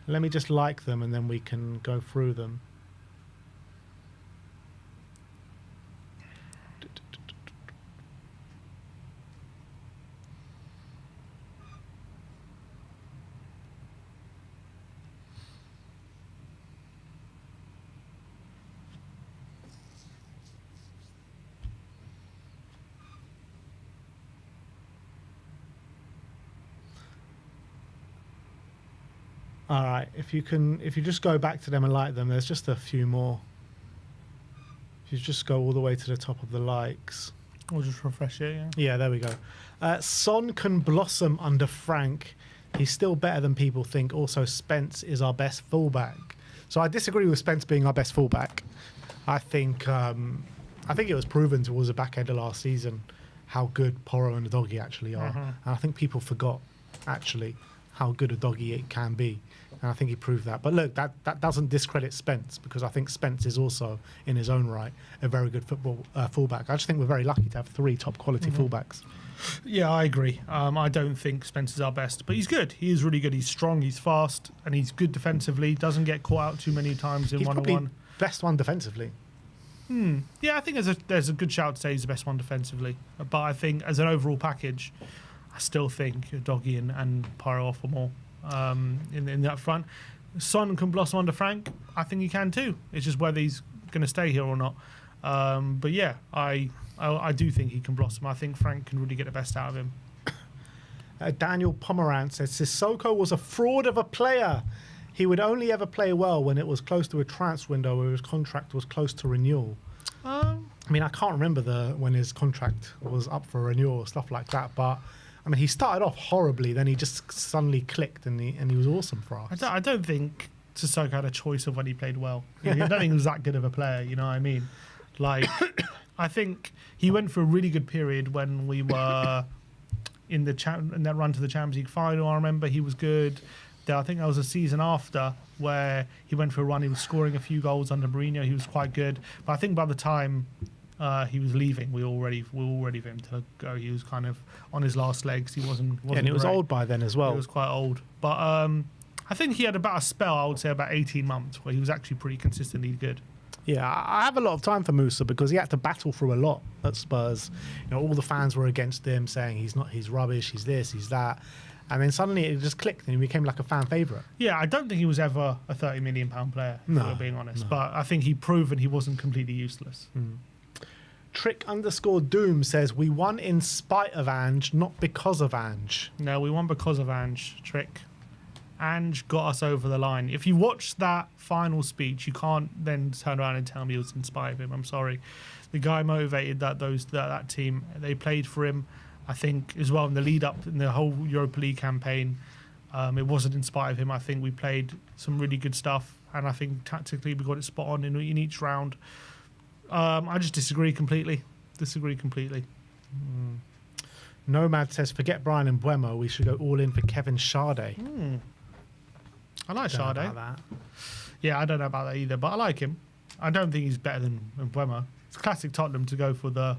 Let me just like them and then we can go through them. All right, if you just go back to them and like them, there's just a few more. If you just go all the way to the top of the likes. We'll just refresh it, yeah. Yeah, there we go. Son can blossom under Frank. He's still better than people think. Also, Spence is our best fullback. So I disagree with Spence being our best fullback. I think it was proven towards the back end of last season how good Porro and the Doggy actually are. And I think people forgot, actually, how good a Doggy it can be. And I think he proved that. But look, that doesn't discredit Spence, because I think Spence is also, in his own right, a very good fullback. I just think we're very lucky to have three top quality fullbacks. Yeah, I agree. I don't think Spence is our best, but he's good. He is really good. He's strong, he's fast, and he's good defensively. Doesn't get caught out too many times in one-on-one. He's probably best one defensively. Yeah, I think there's a good shout to say he's the best one defensively. But I think as an overall package, I still think Doggy and Pyro offer more in that front. Son can blossom under Frank. I think he can too. It's just whether he's going to stay here or not. But yeah, I do think he can blossom. I think Frank can really get the best out of him. Daniel Pomerantz says Sissoko was a fraud of a player. He would only ever play well when it was close to a transfer window where his contract was close to renewal. I mean, I can't remember when his contract was up for renewal or stuff like that, but I mean, he started off horribly, then he just suddenly clicked and he was awesome for us. I don't think Sissoko had a choice of when he played well. I don't think he was that good of a player, you know what I mean? Like, I think he went for a really good period when we were in that run to the Champions League final. I remember he was good. I think that was a season after where he went for a run. He was scoring a few goals under Mourinho. He was quite good. But I think by the time he was leaving, we were ready for him to go. He was kind of on his last legs. He wasn't and he was old by then as well. He was quite old. But I think he had about a spell, I would say about 18 months, where he was actually pretty consistently good. Yeah, I have a lot of time for Musa because he had to battle through a lot at Spurs. All the fans were against him, saying he's rubbish, he's this, he's that. And then suddenly it just clicked and he became like a fan favourite. Yeah, I don't think he was ever a £30 million player, if we're being honest. No. But I think he proven he wasn't completely useless. Trick_Doom says, we won in spite of Ange, not because of Ange. No, we won because of Ange, Trick. Ange got us over the line. If you watch that final speech, you can't then turn around and tell me it was inspired of him. I'm sorry. The guy motivated that team. They played for him, I think, as well in the lead up in the whole Europa League campaign. It wasn't inspired of him. I think we played some really good stuff, and I think tactically we got it spot on in each round. I just disagree completely. Nomad says, forget Brian and Buemo. We should go all in for Kevin Sade. I like Sade. Yeah, I don't know about that either, but I like him. I don't think he's better than Buemo. It's classic Tottenham to go for the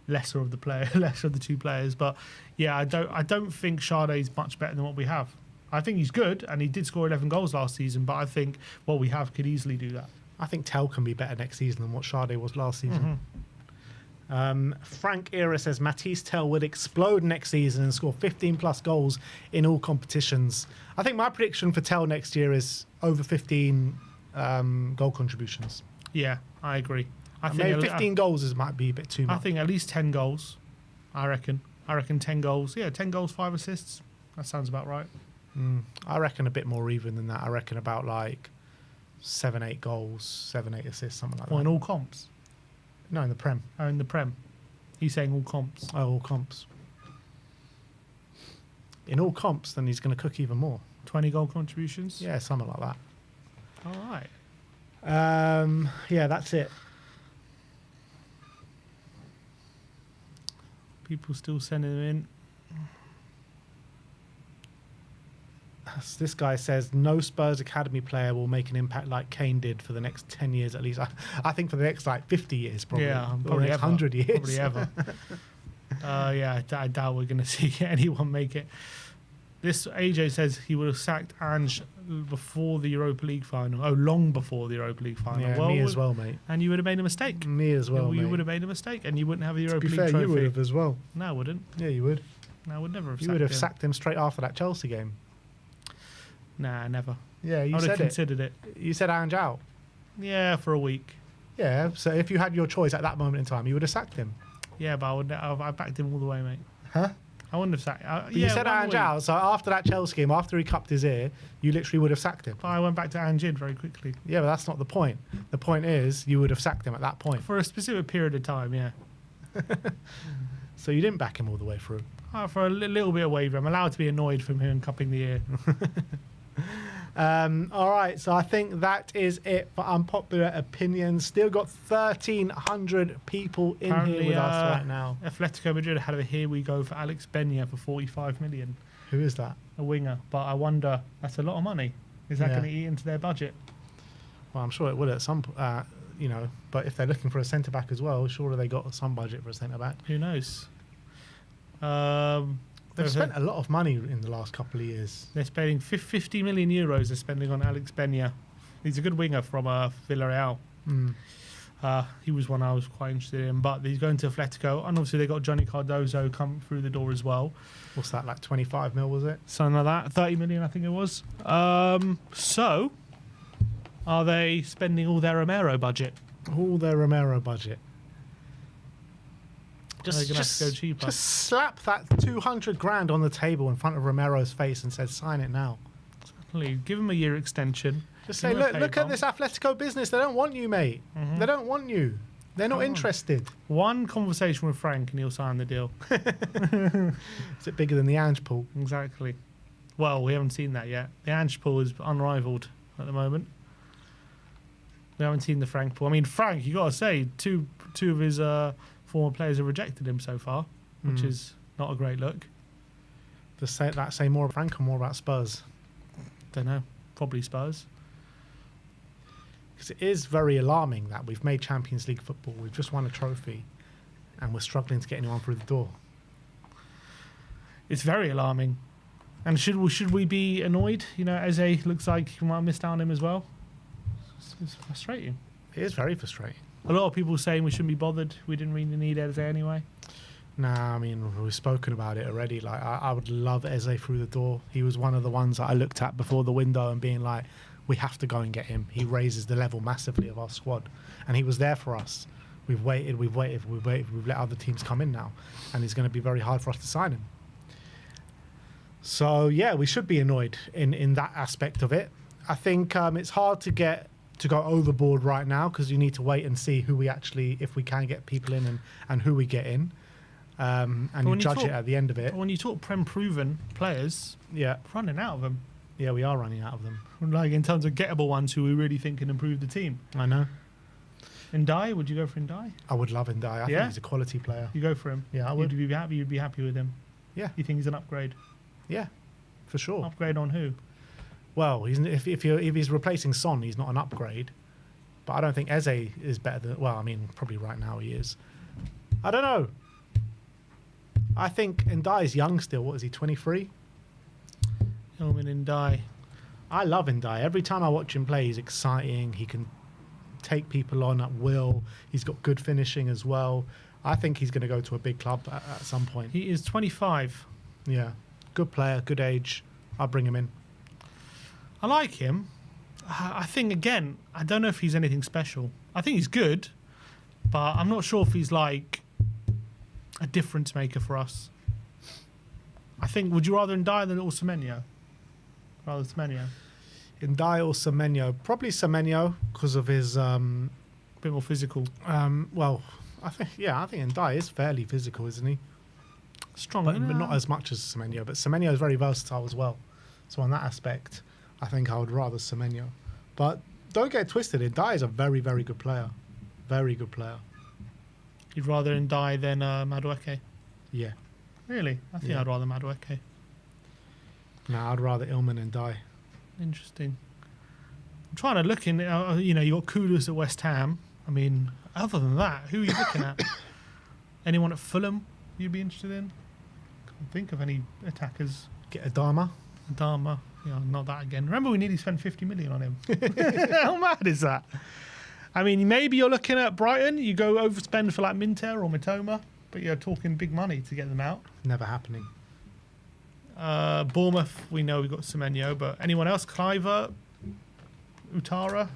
lesser of the two players. But yeah, I don't think Sade is much better than what we have. I think he's good, and he did score 11 goals last season, but I think what we have could easily do that. I think Tell can be better next season than what Sade was last season. Frank Era says Matisse Tell would explode next season and score 15 plus goals in all competitions. I think my prediction for Tell next year is over 15 goal contributions. Yeah, I agree. I think maybe 15 goals might be a bit too much. I think at least 10 goals. I reckon 10 goals. Yeah, 10 goals, 5 assists. That sounds about right. I reckon a bit more even than that. I reckon about like 7-8 goals, 7-8 assists, something like that. Or in all comps? No, in the Prem. Oh, in the Prem. He's saying all comps. Oh, all comps. In all comps, then he's going to cook even more. 20 goal contributions? Yeah, something like that. All right. Yeah, that's it. People still sending them in. This guy says no Spurs academy player will make an impact like Kane did for the next 10 years at least. I think for the next like 50 years probably. Yeah, or probably the next ever. 100 years. Probably ever. Yeah, I doubt we're going to see anyone make it. This AJ says he would have sacked Ange before the Europa League final. Oh, long before the Europa League final. Yeah, me as well, mate. And you would have made a mistake. Me as well, mate. You would have made a mistake, and you wouldn't have the Europa League fair, trophy. you would have as well. No, I wouldn't. Yeah, you would. No, I would never have You sacked would have him. sacked him straight after that Chelsea game. Nah, never. Yeah, you I would said have considered it. You said Ange out. Yeah, for a week. Yeah, so if you had your choice at that moment in time, you would have sacked him. Yeah, but I backed him all the way, mate. Huh? I wouldn't have sacked. But you said Ange out, so after that Chelsea game, after he cupped his ear, you literally would have sacked him. But I went back to Ange very quickly. Yeah, but that's not the point. The point is you would have sacked him at that point. For a specific period of time, yeah. So you didn't back him all the way through. For a little bit of waiver. I'm allowed to be annoyed from him cupping the ear. All right, so I think that is it for Unpopular Opinions. Still got 1,300 people in Apparently, here with us right now. Atletico Madrid had a here we go for Alex Benya for 45 million. Who is that? A winger. But I wonder, that's a lot of money. Is that Yeah. going to eat into their budget? Well, I'm sure it will at some point, but if they're looking for a centre-back as well, surely they got some budget for a centre-back. Who knows? They've spent a lot of money in the last couple of years. They're spending 50 million euros they're spending on Alex Benya. He's a good winger from Villarreal. He was one I was quite interested in, but he's going to Atletico, and obviously they got Johnny Cardozo come through the door as well. What's that, like 25 mil, was it? Something like that. 30 million, I think it was. So, are they spending all their Romero budget? All their Romero budget. They're gonna have to go cheaper. Just slap that 200 grand on the table in front of Romero's face and said, sign it now. Please, give him a year extension. Just Give say, him a look pay at bump. this Atletico business. They don't want you, mate. They don't want you. They're not interested. One conversation with Frank and he'll sign the deal. Is it bigger than the Ange pool? Exactly. Well, we haven't seen that yet. The Ange pool is unrivaled at the moment. We haven't seen the Frank pool. I mean, Frank, you got to say, two of his former players have rejected him so far, which is not a great look. Does that say more about Frank or more about Spurs? Don't know. Probably Spurs. Because it is very alarming that we've made Champions League football, we've just won a trophy, and we're struggling to get anyone through the door. It's very alarming. And should we be annoyed? You know, Eze looks like we might have missed out on him as well. It's frustrating. It is very frustrating. A lot of people saying we shouldn't be bothered. We didn't really need Eze anyway. Nah, I mean, we've spoken about it already. Like, I would love Eze through the door. He was one of the ones that I looked at before the window and being like, we have to go and get him. He raises the level massively of our squad. And he was there for us. We've waited. We've let other teams come in now. And it's going to be very hard for us to sign him. So yeah, we should be annoyed in that aspect of it. I think it's hard to go overboard right now because you need to wait and see who we actually, if we can get people in and who we get in, and you judge it at the end of it. When you talk Prem proven players, Yeah, we're running out of them. yeah, we are running out of them. Like in terms of gettable ones who we really think can improve the team. I know. Ndai, would you go for Ndai? I would love Ndai. I think he's a quality player. You go for him? Yeah, I would. You'd be happy with him? Yeah. You think he's an upgrade? Yeah, for sure. Upgrade on who? Well, if he's replacing Son, he's not an upgrade. But I don't think Eze is better than... Well, I mean, probably right now he is. I don't know. I think Ndai is young still. What is he, 23? Ilman Ndai. I love Ndai. Every time I watch him play, he's exciting. He can take people on at will. He's got good finishing as well. I think he's going to go to a big club at some point. He is 25. Yeah. Good player, good age. I'll bring him in. I like him. I think, again, I don't know if he's anything special. I think he's good, but I'm not sure if he's like a difference maker for us. I think, would you rather Ndai than Semenyo? Rather Semenyo. Ndai or Semenyo? Probably Semenyo because of his... A bit more physical. Well, I think Ndai is fairly physical, isn't he? Strong, But not as much as Semenyo. But Semenyo is very versatile as well. So on that aspect, I think I would rather Semenyo. But don't get twisted. Ndai is a very, very good player. Very good player. You'd rather Ndai than Madueke? Yeah. Really? I think Yeah. I'd rather Madueke. No, I'd rather Ilman and Ndai. Interesting. I'm trying to look in. You got Kudus at West Ham. I mean, other than that, who are you looking at? Anyone at Fulham you'd be interested in? Can't think of any attackers. Get Adama. Dharma. Yeah, not that again. Remember, we nearly spent 50 million on him. How mad is that? I mean, maybe you're looking at Brighton. You go overspend for like Minter or Mitoma, but you're talking big money to get them out. Never happening. Bournemouth, we know we've got Semenyo, but anyone else? Cliver, Utara,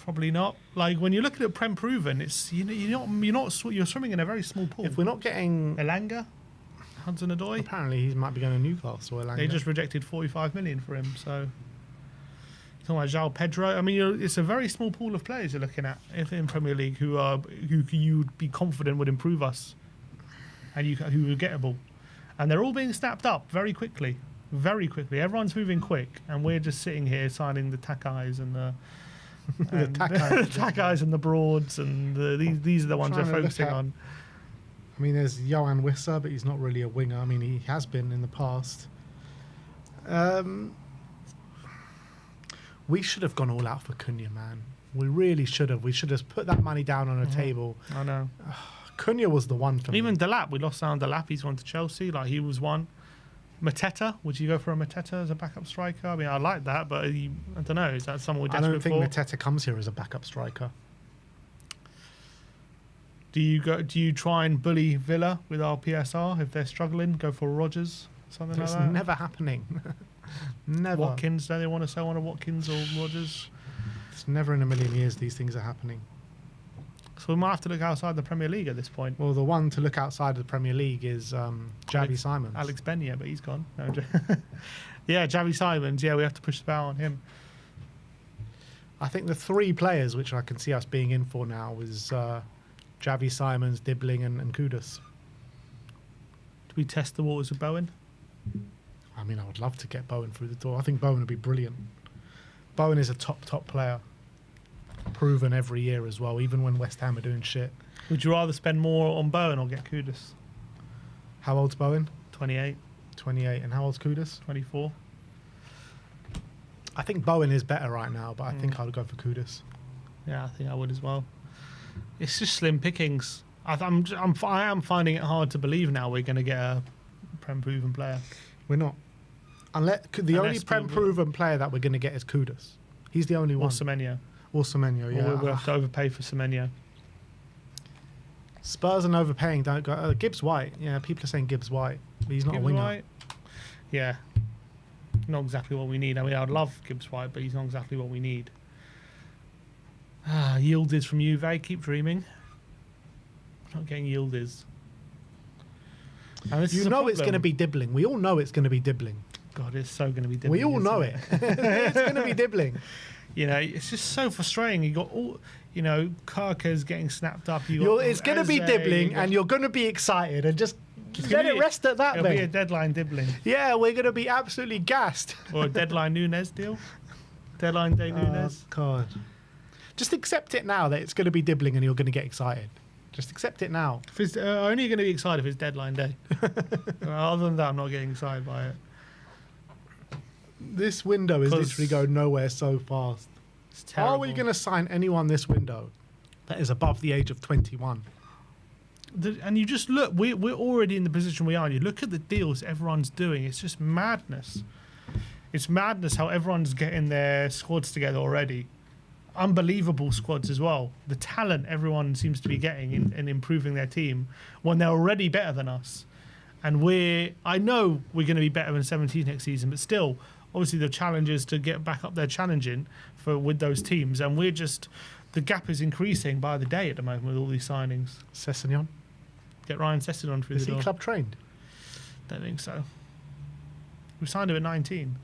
probably not. Like when you're looking at Prem proven, it's you're swimming in a very small pool. If we're not getting... Elanga, Hudson-Odoi, Apparently he might be going to Newcastle. Elanga. they just rejected 45 million for him. So talking about João Pedro, I mean, it's a very small pool of players you're looking at in Premier League who you would be confident would improve us, and who are gettable. And they're all being snapped up very quickly. Very quickly. Everyone's moving quick. And we're just sitting here signing the Takais and the Takais and the Broads. And these are the ones we're focusing on. I mean, there's Johan Wissa, but he's not really a winger. I mean, he has been in the past. We should have gone all out for Cunha, man. We really should have. We should have put that money down on a table. I know. Cunha was the one for me. Even Delap, we lost out on Delap. He's gone to Chelsea. Like, he was one. Mateta, would you go for a Mateta as a backup striker? I mean, I like that, but I don't know. Is that someone we're I desperate don't think for? Mateta comes here as a backup striker. Do you try and bully Villa with our PSR if they're struggling? Go for Rodgers, something It's like that. never happening. Never. Watkins, don't they want to sell one of Watkins or Rodgers? It's never in a million years these things are happening. So we might have to look outside the Premier League at this point. Well, the one to look outside of the Premier League is Javi Simons. Alex Benya, but he's gone. No, yeah, Javi Simons. Yeah, we have to push the bow on him. I think the three players which I can see us being in for now is Javi Simons, Dibbling and Kudus. Do we test the waters with Bowen? I mean, I would love to get Bowen through the door. I think Bowen would be brilliant. Bowen is a top player. Proven every year as well, even when West Ham are doing shit. Would you rather spend more on Bowen or get Kudus? How old's Bowen? 28, 28. And how old's Kudus? 24. I think Bowen is better right now, but I think I would go for Kudus. Yeah, I think I would as well. It's just slim pickings. I am finding it hard to believe now we're going to get a Prem proven player. We're not. Unless the only Unless Prem proven player that we're going to get is Kudus. He's the only Or one. Semenyo. Or Semenyo, yeah. Or we'll have to overpay for Semenyo. Spurs and overpaying don't go. Gibbs White, yeah. People are saying Gibbs White, but he's not Gibbs a winger. White, yeah, not exactly what we need. I mean, I'd love Gibbs White, but he's not exactly what we need. Yildiz from Juve, keep dreaming. Not getting Yildiz. And this is You a know it's problem. going to be Dibbling. We all know it's going to be Dibbling. God, it's so going to be Dibbling. We all know isn't it. It's going to be Dibbling. You know, it's just so frustrating. You got all, you know, Karka's getting snapped up. It's going to be Eze, Dibbling, and you're going to be excited, and just let it rest at that, It'll be a mate. deadline Dibbling. Yeah, we're going to be absolutely gassed. Or a deadline Nunes deal. Deadline day Nunes. God. Just accept it now that it's going to be Dibbling and you're going to get excited. Just accept it now. If it's only going to be excited if it's deadline day. Other than that, I'm not getting excited by it. This window is literally going nowhere so fast. It's terrible. Are we going to sign anyone this window that is above the age of 21? And you just look, we're already in the position we are. You look at the deals everyone's doing. It's just madness. It's madness how everyone's getting their squads together already. Unbelievable squads as well. The talent everyone seems to be getting in improving their team when they're already better than us. And I know we're going to be better than 17 next season, but still, obviously the challenge is to get back up there challenging with those teams. And the gap is increasing by the day at the moment with all these signings. Sessegnon? Get Ryan Sessegnon through Is the he door. club trained? Don't think so. We signed him at 19.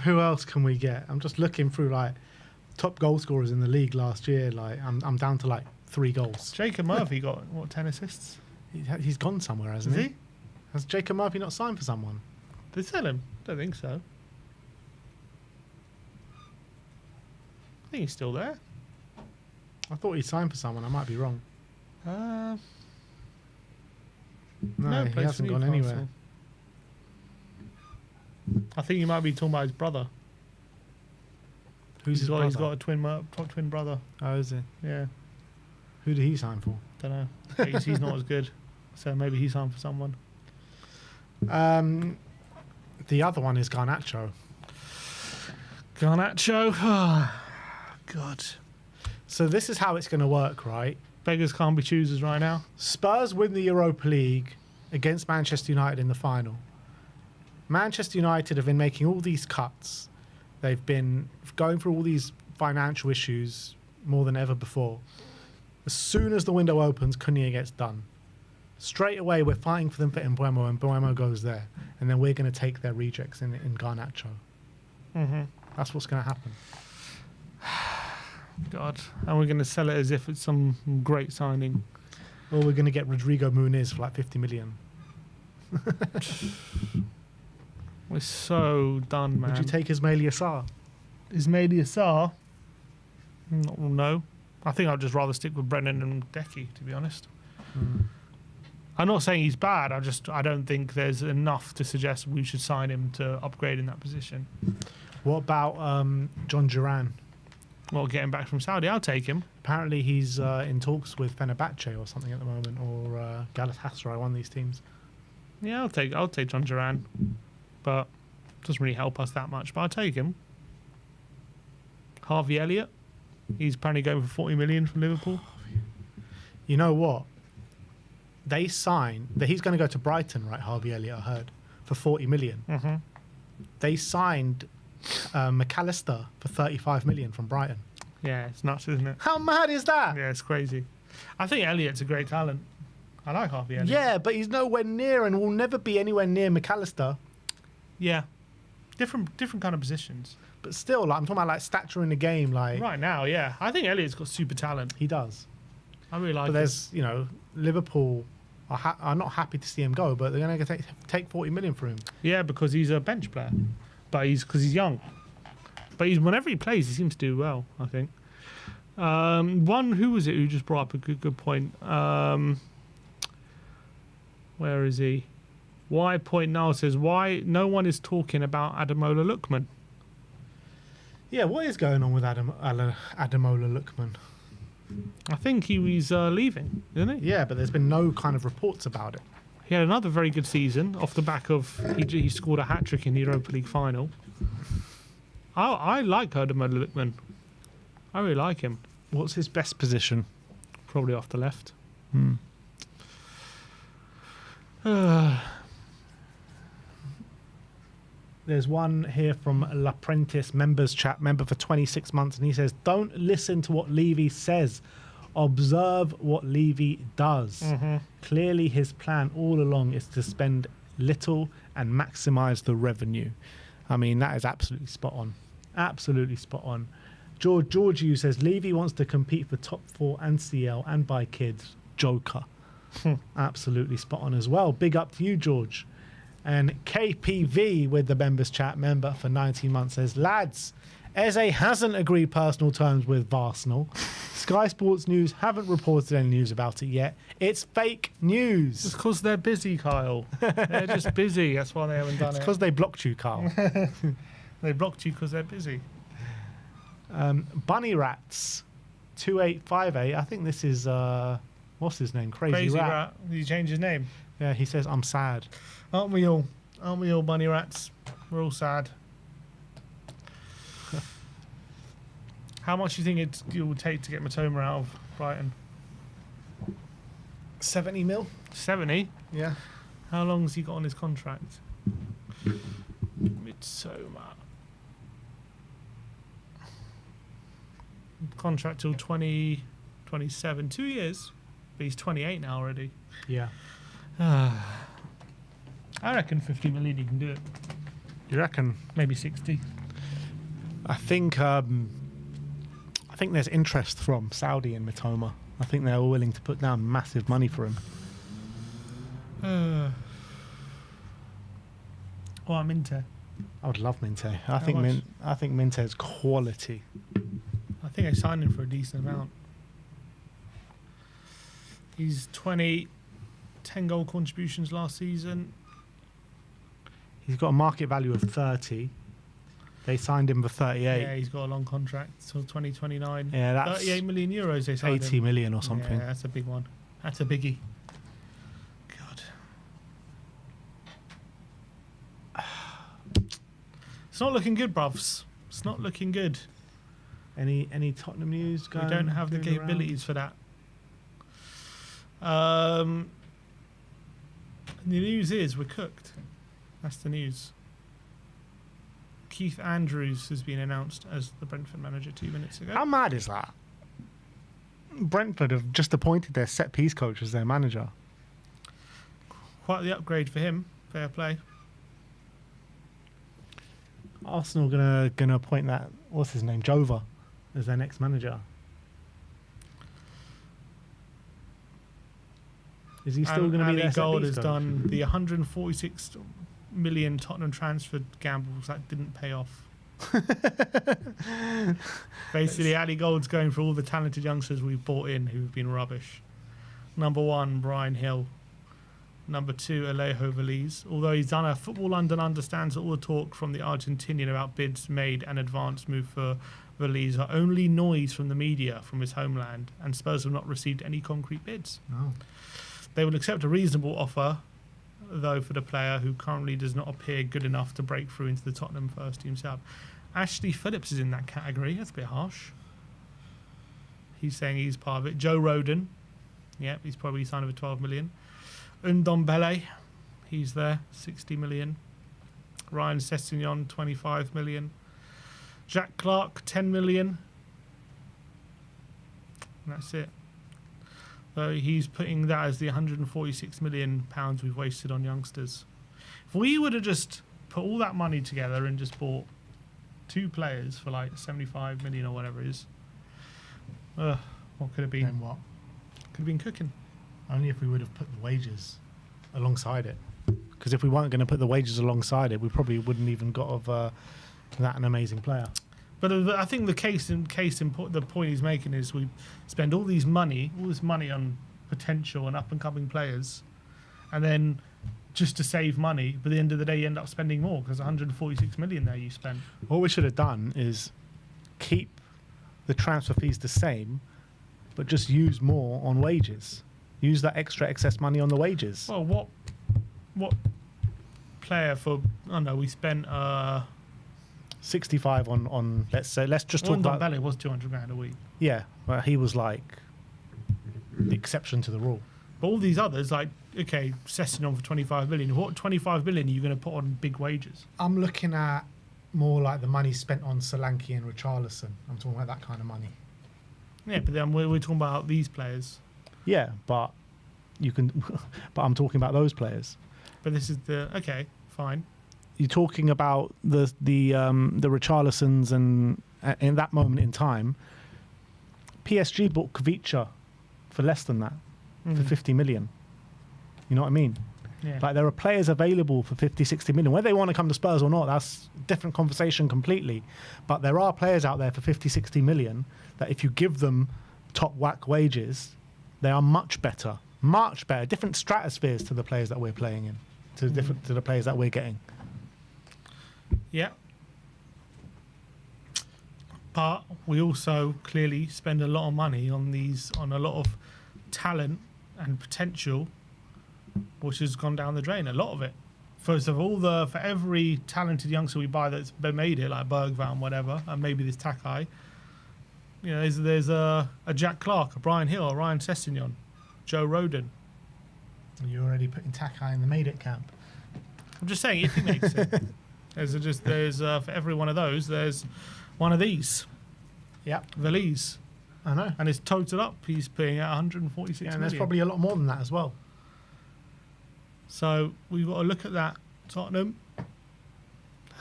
Who else can we get? I'm just looking through like top goal scorers in the league last year. Like I'm down to like 3 goals. Jacob Murphy got, 10 assists? He's gone somewhere, hasn't Is he? he? Has Jacob Murphy not signed for someone? Did they sell him? Don't think so. I think he's still there. I thought he signed for someone. I might be wrong. No, he plays for hasn't gone Newcastle. anywhere. I think you might be talking about his brother. Who's his brother? He's got a top twin brother. Oh, is he? Yeah, Who did he sign for? don't know. He's not as good, so maybe he signed for someone. The other one is Garnacho. Garnacho. God. So this is how it's going to work, right? Beggars can't be choosers right now. Spurs win the Europa League against Manchester United in the final. Manchester United have been making all these cuts. They've been going through all these financial issues more than ever before. As soon as the window opens, Cunha gets done. Straight away, we're fighting for them for Mbeumo, and Mbeumo goes there. And then we're going to take their rejects in Garnacho. Mm-hmm. That's what's going to happen. God. And we're going to sell it as if it's some great signing. Or we're going to get Rodrygo Muniz for like 50 million. We're so done, man. Would you take Ismail Yassar? Ismail Yassar? No. I think I'd just rather stick with Brennan and Decky, to be honest. I'm not saying he's bad. I don't think there's enough to suggest we should sign him to upgrade in that position. What about John Duran? Well, getting back from Saudi, I'll take him. Apparently he's in talks with Fenerbahce or something at the moment, or Galatasaray, one of these teams. Yeah, I'll take John Duran, but it doesn't really help us that much. But I'll take him. Harvey Elliott, he's apparently going for 40 million from Liverpool. You know what? They signed that he's going to go to Brighton, right? Harvey Elliott, I heard, for 40 million. Mm-hmm. They signed McAllister for 35 million from Brighton. Yeah, it's nuts, isn't it? How mad is that? Yeah, it's crazy. I think Elliott's a great talent. I like Harvey Elliott. Yeah, but he's nowhere near and will never be anywhere near McAllister. Yeah. Different kind of positions. But still, like, I'm talking about like stature in the game. Like Right now, yeah. I think Elliott's got super talent. he does. I really like But him. there's, Liverpool are not happy to see him go, but they're going to take 40 million for him. Yeah, because he's a bench player. But because he's young. But whenever he plays, he seems to do well, I think. Who was it who just brought up a good point? Where is he? Why Point Now says, why no one is talking about Ademola Lookman? Yeah, what is going on with Ademola Lookman? I think he was leaving, isn't he? Yeah, but there's been no kind of reports about it. He had another very good season off the back of he scored a hat-trick in the Europa League final. I like Ademola Lookman. I really like him. What's his best position? Probably off the left. There's one here from L'Apprentice members chat, member for 26 months, and he says, don't listen to what Levy says Observe what Levy does. Clearly, his plan all along is to spend little and maximize the revenue. I mean, that is absolutely spot on. Absolutely spot on. George U says Levy wants to compete for top 4 and CL and buy kids. Joker. Absolutely spot on as well. Big up to you, George. And KPV with the members chat member for 19 months says, lads, Eze hasn't agreed personal terms with Arsenal. Sky Sports News haven't reported any news about it yet. It's fake news. It's because they're busy, Kyle. They're just busy. That's why they haven't done It's it. because they blocked you, Carl. They blocked you because they're busy. Bunny Rats 2858. I think this is what's his name? Crazy Rat. He changed his name. Yeah, he says I'm sad. Aren't we all? Aren't we all, Bunny Rats? We're all sad. How much do you think it will take to get Matoma out of Brighton? 70 mil? 70? Yeah. How long has he got on his contract? Mitoma. Contract till 2027. 2 years. But he's 28 now already. Yeah. I reckon 50 million you can do it. You reckon? Maybe 60. I think there's interest from Saudi and Mitoma. I think they're all willing to put down massive money for him. Or Minte. I would love Minte. I think Minte's quality. I think I signed him for a decent amount. He's 20, 10 goal contributions last season. He's got a market value of 30. They signed him for 38. Yeah, he's got a long contract till 2029. Yeah, that's 38 million euros they signed 80 him. million or something. Yeah, that's a big one. That's a biggie. God. It's not looking good, bruvs. It's not looking good. Any Tottenham news going? We don't have the capabilities for that. The news is we're cooked. That's the news. Keith Andrews has been announced as the Brentford manager 2 minutes ago. How mad is that? Brentford have just appointed their set-piece coach as their manager. Quite the upgrade for him. Fair play. Arsenal gonna appoint that, what's his name, Jova, as their next manager. Is he still going to be their Gold set-piece has coach? done the 146 million Tottenham transfer gambles that didn't pay off. Basically, Ali Gold's going for all the talented youngsters we've bought in who've been rubbish. Number 1, Brian Hill. Number 2, Alejo Veliz. Although he's done a Football London understands that all the talk from the Argentinian about bids made and advanced move for Veliz are only noise from the media from his homeland, and Spurs have not received any concrete bids. Oh. They will accept a reasonable offer, though, for the player who currently does not appear good enough to break through into the Tottenham first team sub. Ashley Phillips is in that category. That's a bit harsh. He's saying he's part of it. Joe Rodon. Yep, he's probably signed over 12 million. Ndombele. He's there. 60 million. Ryan Sessegnon, 25 million. Jack Clark, 10 million. And that's it. So he's putting that as the 146 million pounds we've wasted on youngsters. If we would have just put all that money together and just bought 2 players for like 75 million or whatever it is, what could it be? Then what? Could have been cooking. Only if we would have put the wages alongside it. Because if we weren't going to put the wages alongside it, we probably wouldn't even got of that an amazing player. But I think the the point he's making is we spend all this money on potential and up and coming players, and then just to save money. But at the end of the day, you end up spending more because 146 million there you spent. What we should have done is keep the transfer fees the same, but just use more on wages. Use that extra excess money on the wages. Well, what player for? Oh no, we spent 65 on let's just talk about. Belly was 200 grand a week. Yeah, well, he was like the exception to the rule. But all these others, like, okay, Sessegnon for 25 million. What 25 million are you going to put on big wages? I'm looking at more like the money spent on Solanke and Richarlison. I'm talking about that kind of money. Yeah, but then we're talking about these players. Yeah, but you can. But I'm talking about those players. But this is okay, fine. You're talking about the Richarlisons, and in that moment in time, PSG bought Kvicha for less than that, for 50 million. You know what I mean? Yeah. Like, there are players available for 50, 60 million. Whether they want to come to Spurs or not, that's a different conversation completely. But there are players out there for 50, 60 million that if you give them top whack wages, they are much better, different stratospheres to the players that we're playing in, to the players that we're getting. Yeah. But we also clearly spend a lot of money on a lot of talent and potential, which has gone down the drain. A lot of it. First of all, for every talented youngster we buy that's been made it, like Bergvall, whatever, and maybe this Takai, you know, there's a Jack Clark, a Brian Hill, a Ryan Sessegnon, Joe Rodon. You're already putting Takai in the made it camp. I'm just saying, if he makes it, there's for every one of those, there's one of these. Yep. Valise. I know. And it's totaled up. He's paying out 146 and million. there's probably a lot more than that as well. So we've got to look at that. Tottenham.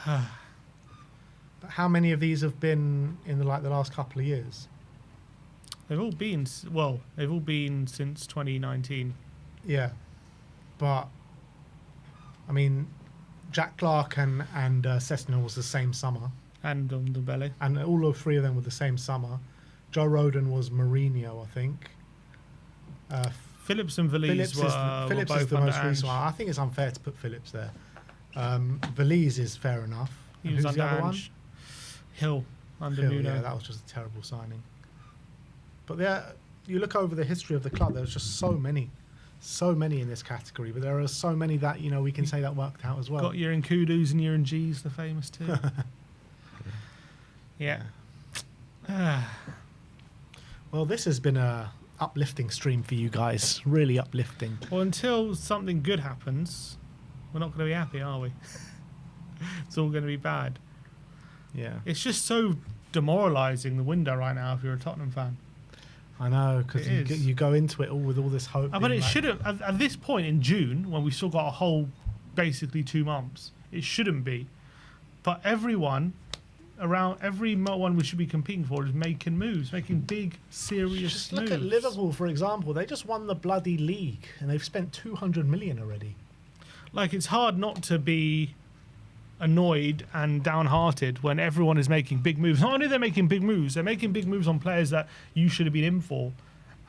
But how many of these have been in the last couple of years? They've all been since 2019. Yeah, but I mean, Jack Clark and Sessegnon was the same summer, And on the belly. and all of three of them were the same summer. Joe Rodon was Mourinho, I think. Phillips and Valise Phillips were is both the under most recent Ange. one. I think it's unfair to put Phillips there. Valise is fair enough. He And was who's the under other Ange. Hill under Phil, Nuno. yeah, that was just a terrible signing. But there, you look over the history of the club, there's just so many in this category. But there are so many that, you know, we can say that worked out as well. Got your Nkudus and your Ng's, the famous two. Yeah. Well, this has been a uplifting stream for you guys. Really uplifting. Well, until something good happens, we're not going to be happy, are we? It's all going to be bad. Yeah, It's just so demoralising, the window right now, if you're a Tottenham fan. I know, because It is. you go into it all with all this hope. But being it like- shouldn't, at this point in June, when we've still got a whole, basically 2 months, it shouldn't be. But every one we should be competing for is making moves, making big, serious Just moves. look at Liverpool, for example. They just won the bloody league, and they've spent 200 million already. Like, it's hard not to be annoyed and downhearted when everyone is making big moves. Not only are they making big moves, they're making big moves on players that you should have been in for,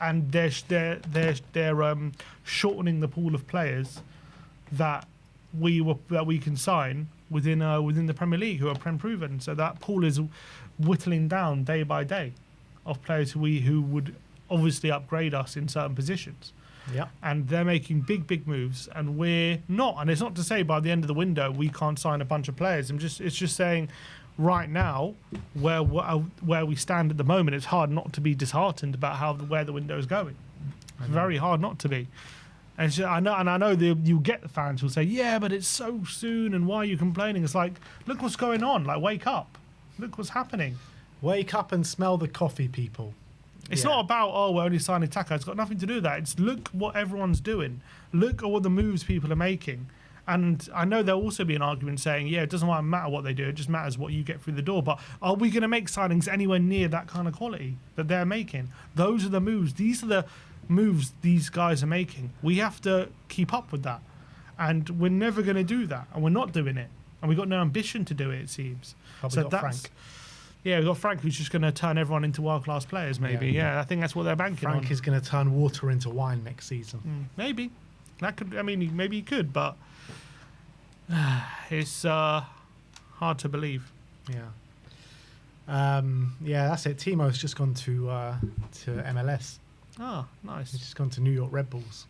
and they're shortening the pool of players that we can sign within the Premier League who are Prem proven. So that pool is whittling down day by day of players who would obviously upgrade us in certain positions. Yeah. And they're making big moves, and we're not. And it's not to say by the end of the window we can't sign a bunch of players. It's just saying right now where we stand at the moment, it's hard not to be disheartened about where the window is going. It's very hard not to be. And I know you get the fans who'll say, yeah, but it's so soon, and why are you complaining? It's like, look what's going on. Like, wake up. Look what's happening. Wake up and smell the coffee, people. It's Yeah. not about, we're only signing Taka. It's got nothing to do with that. It's look what everyone's doing. Look at what the moves people are making. And I know there'll also be an argument saying, yeah, it doesn't matter what they do. It just matters what you get through the door. But are we going to make signings anywhere near that kind of quality that they're making? Those are the moves. These are the moves these guys are making. We have to keep up with that. And we're never going to do that. And we're not doing it. And we've got no ambition to do it seems. Probably got Frank. Yeah, we've got Frank, who's just going to turn everyone into world-class players, maybe. Yeah, I think that's what they're banking on. Frank is going to turn water into wine next season. Maybe. That could. I mean, maybe he could, but it's hard to believe. Yeah. Yeah, that's it. Timo's just gone to MLS. Oh, nice. He's just gone to New York Red Bulls.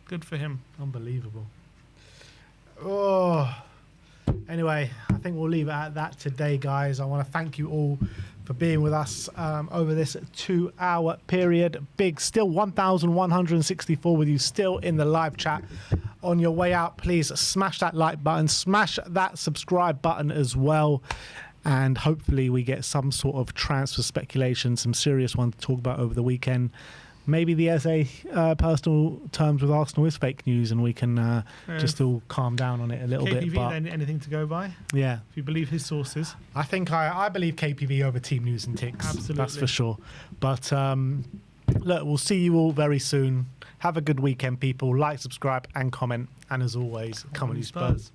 Good for him. Unbelievable. Oh. Anyway, I think we'll leave it at that today, guys. I want to thank you all for being with us over this 2-hour period. Big, still 1,164 with you still in the live chat. On your way out, please smash that like button, smash that subscribe button as well. and hopefully we get some sort of transfer speculation, some serious one to talk about over the weekend. Maybe the Eze personal terms with Arsenal is fake news, and we can just all calm down on it a little bit. KPV, But anything to go by? yeah, If you believe his sources. I think I believe KPV over Team News and Ticks. Absolutely. That's for sure. But look, we'll see you all very soon. Have a good weekend, people. Like, subscribe, and comment. And as always, come on, you Spurs.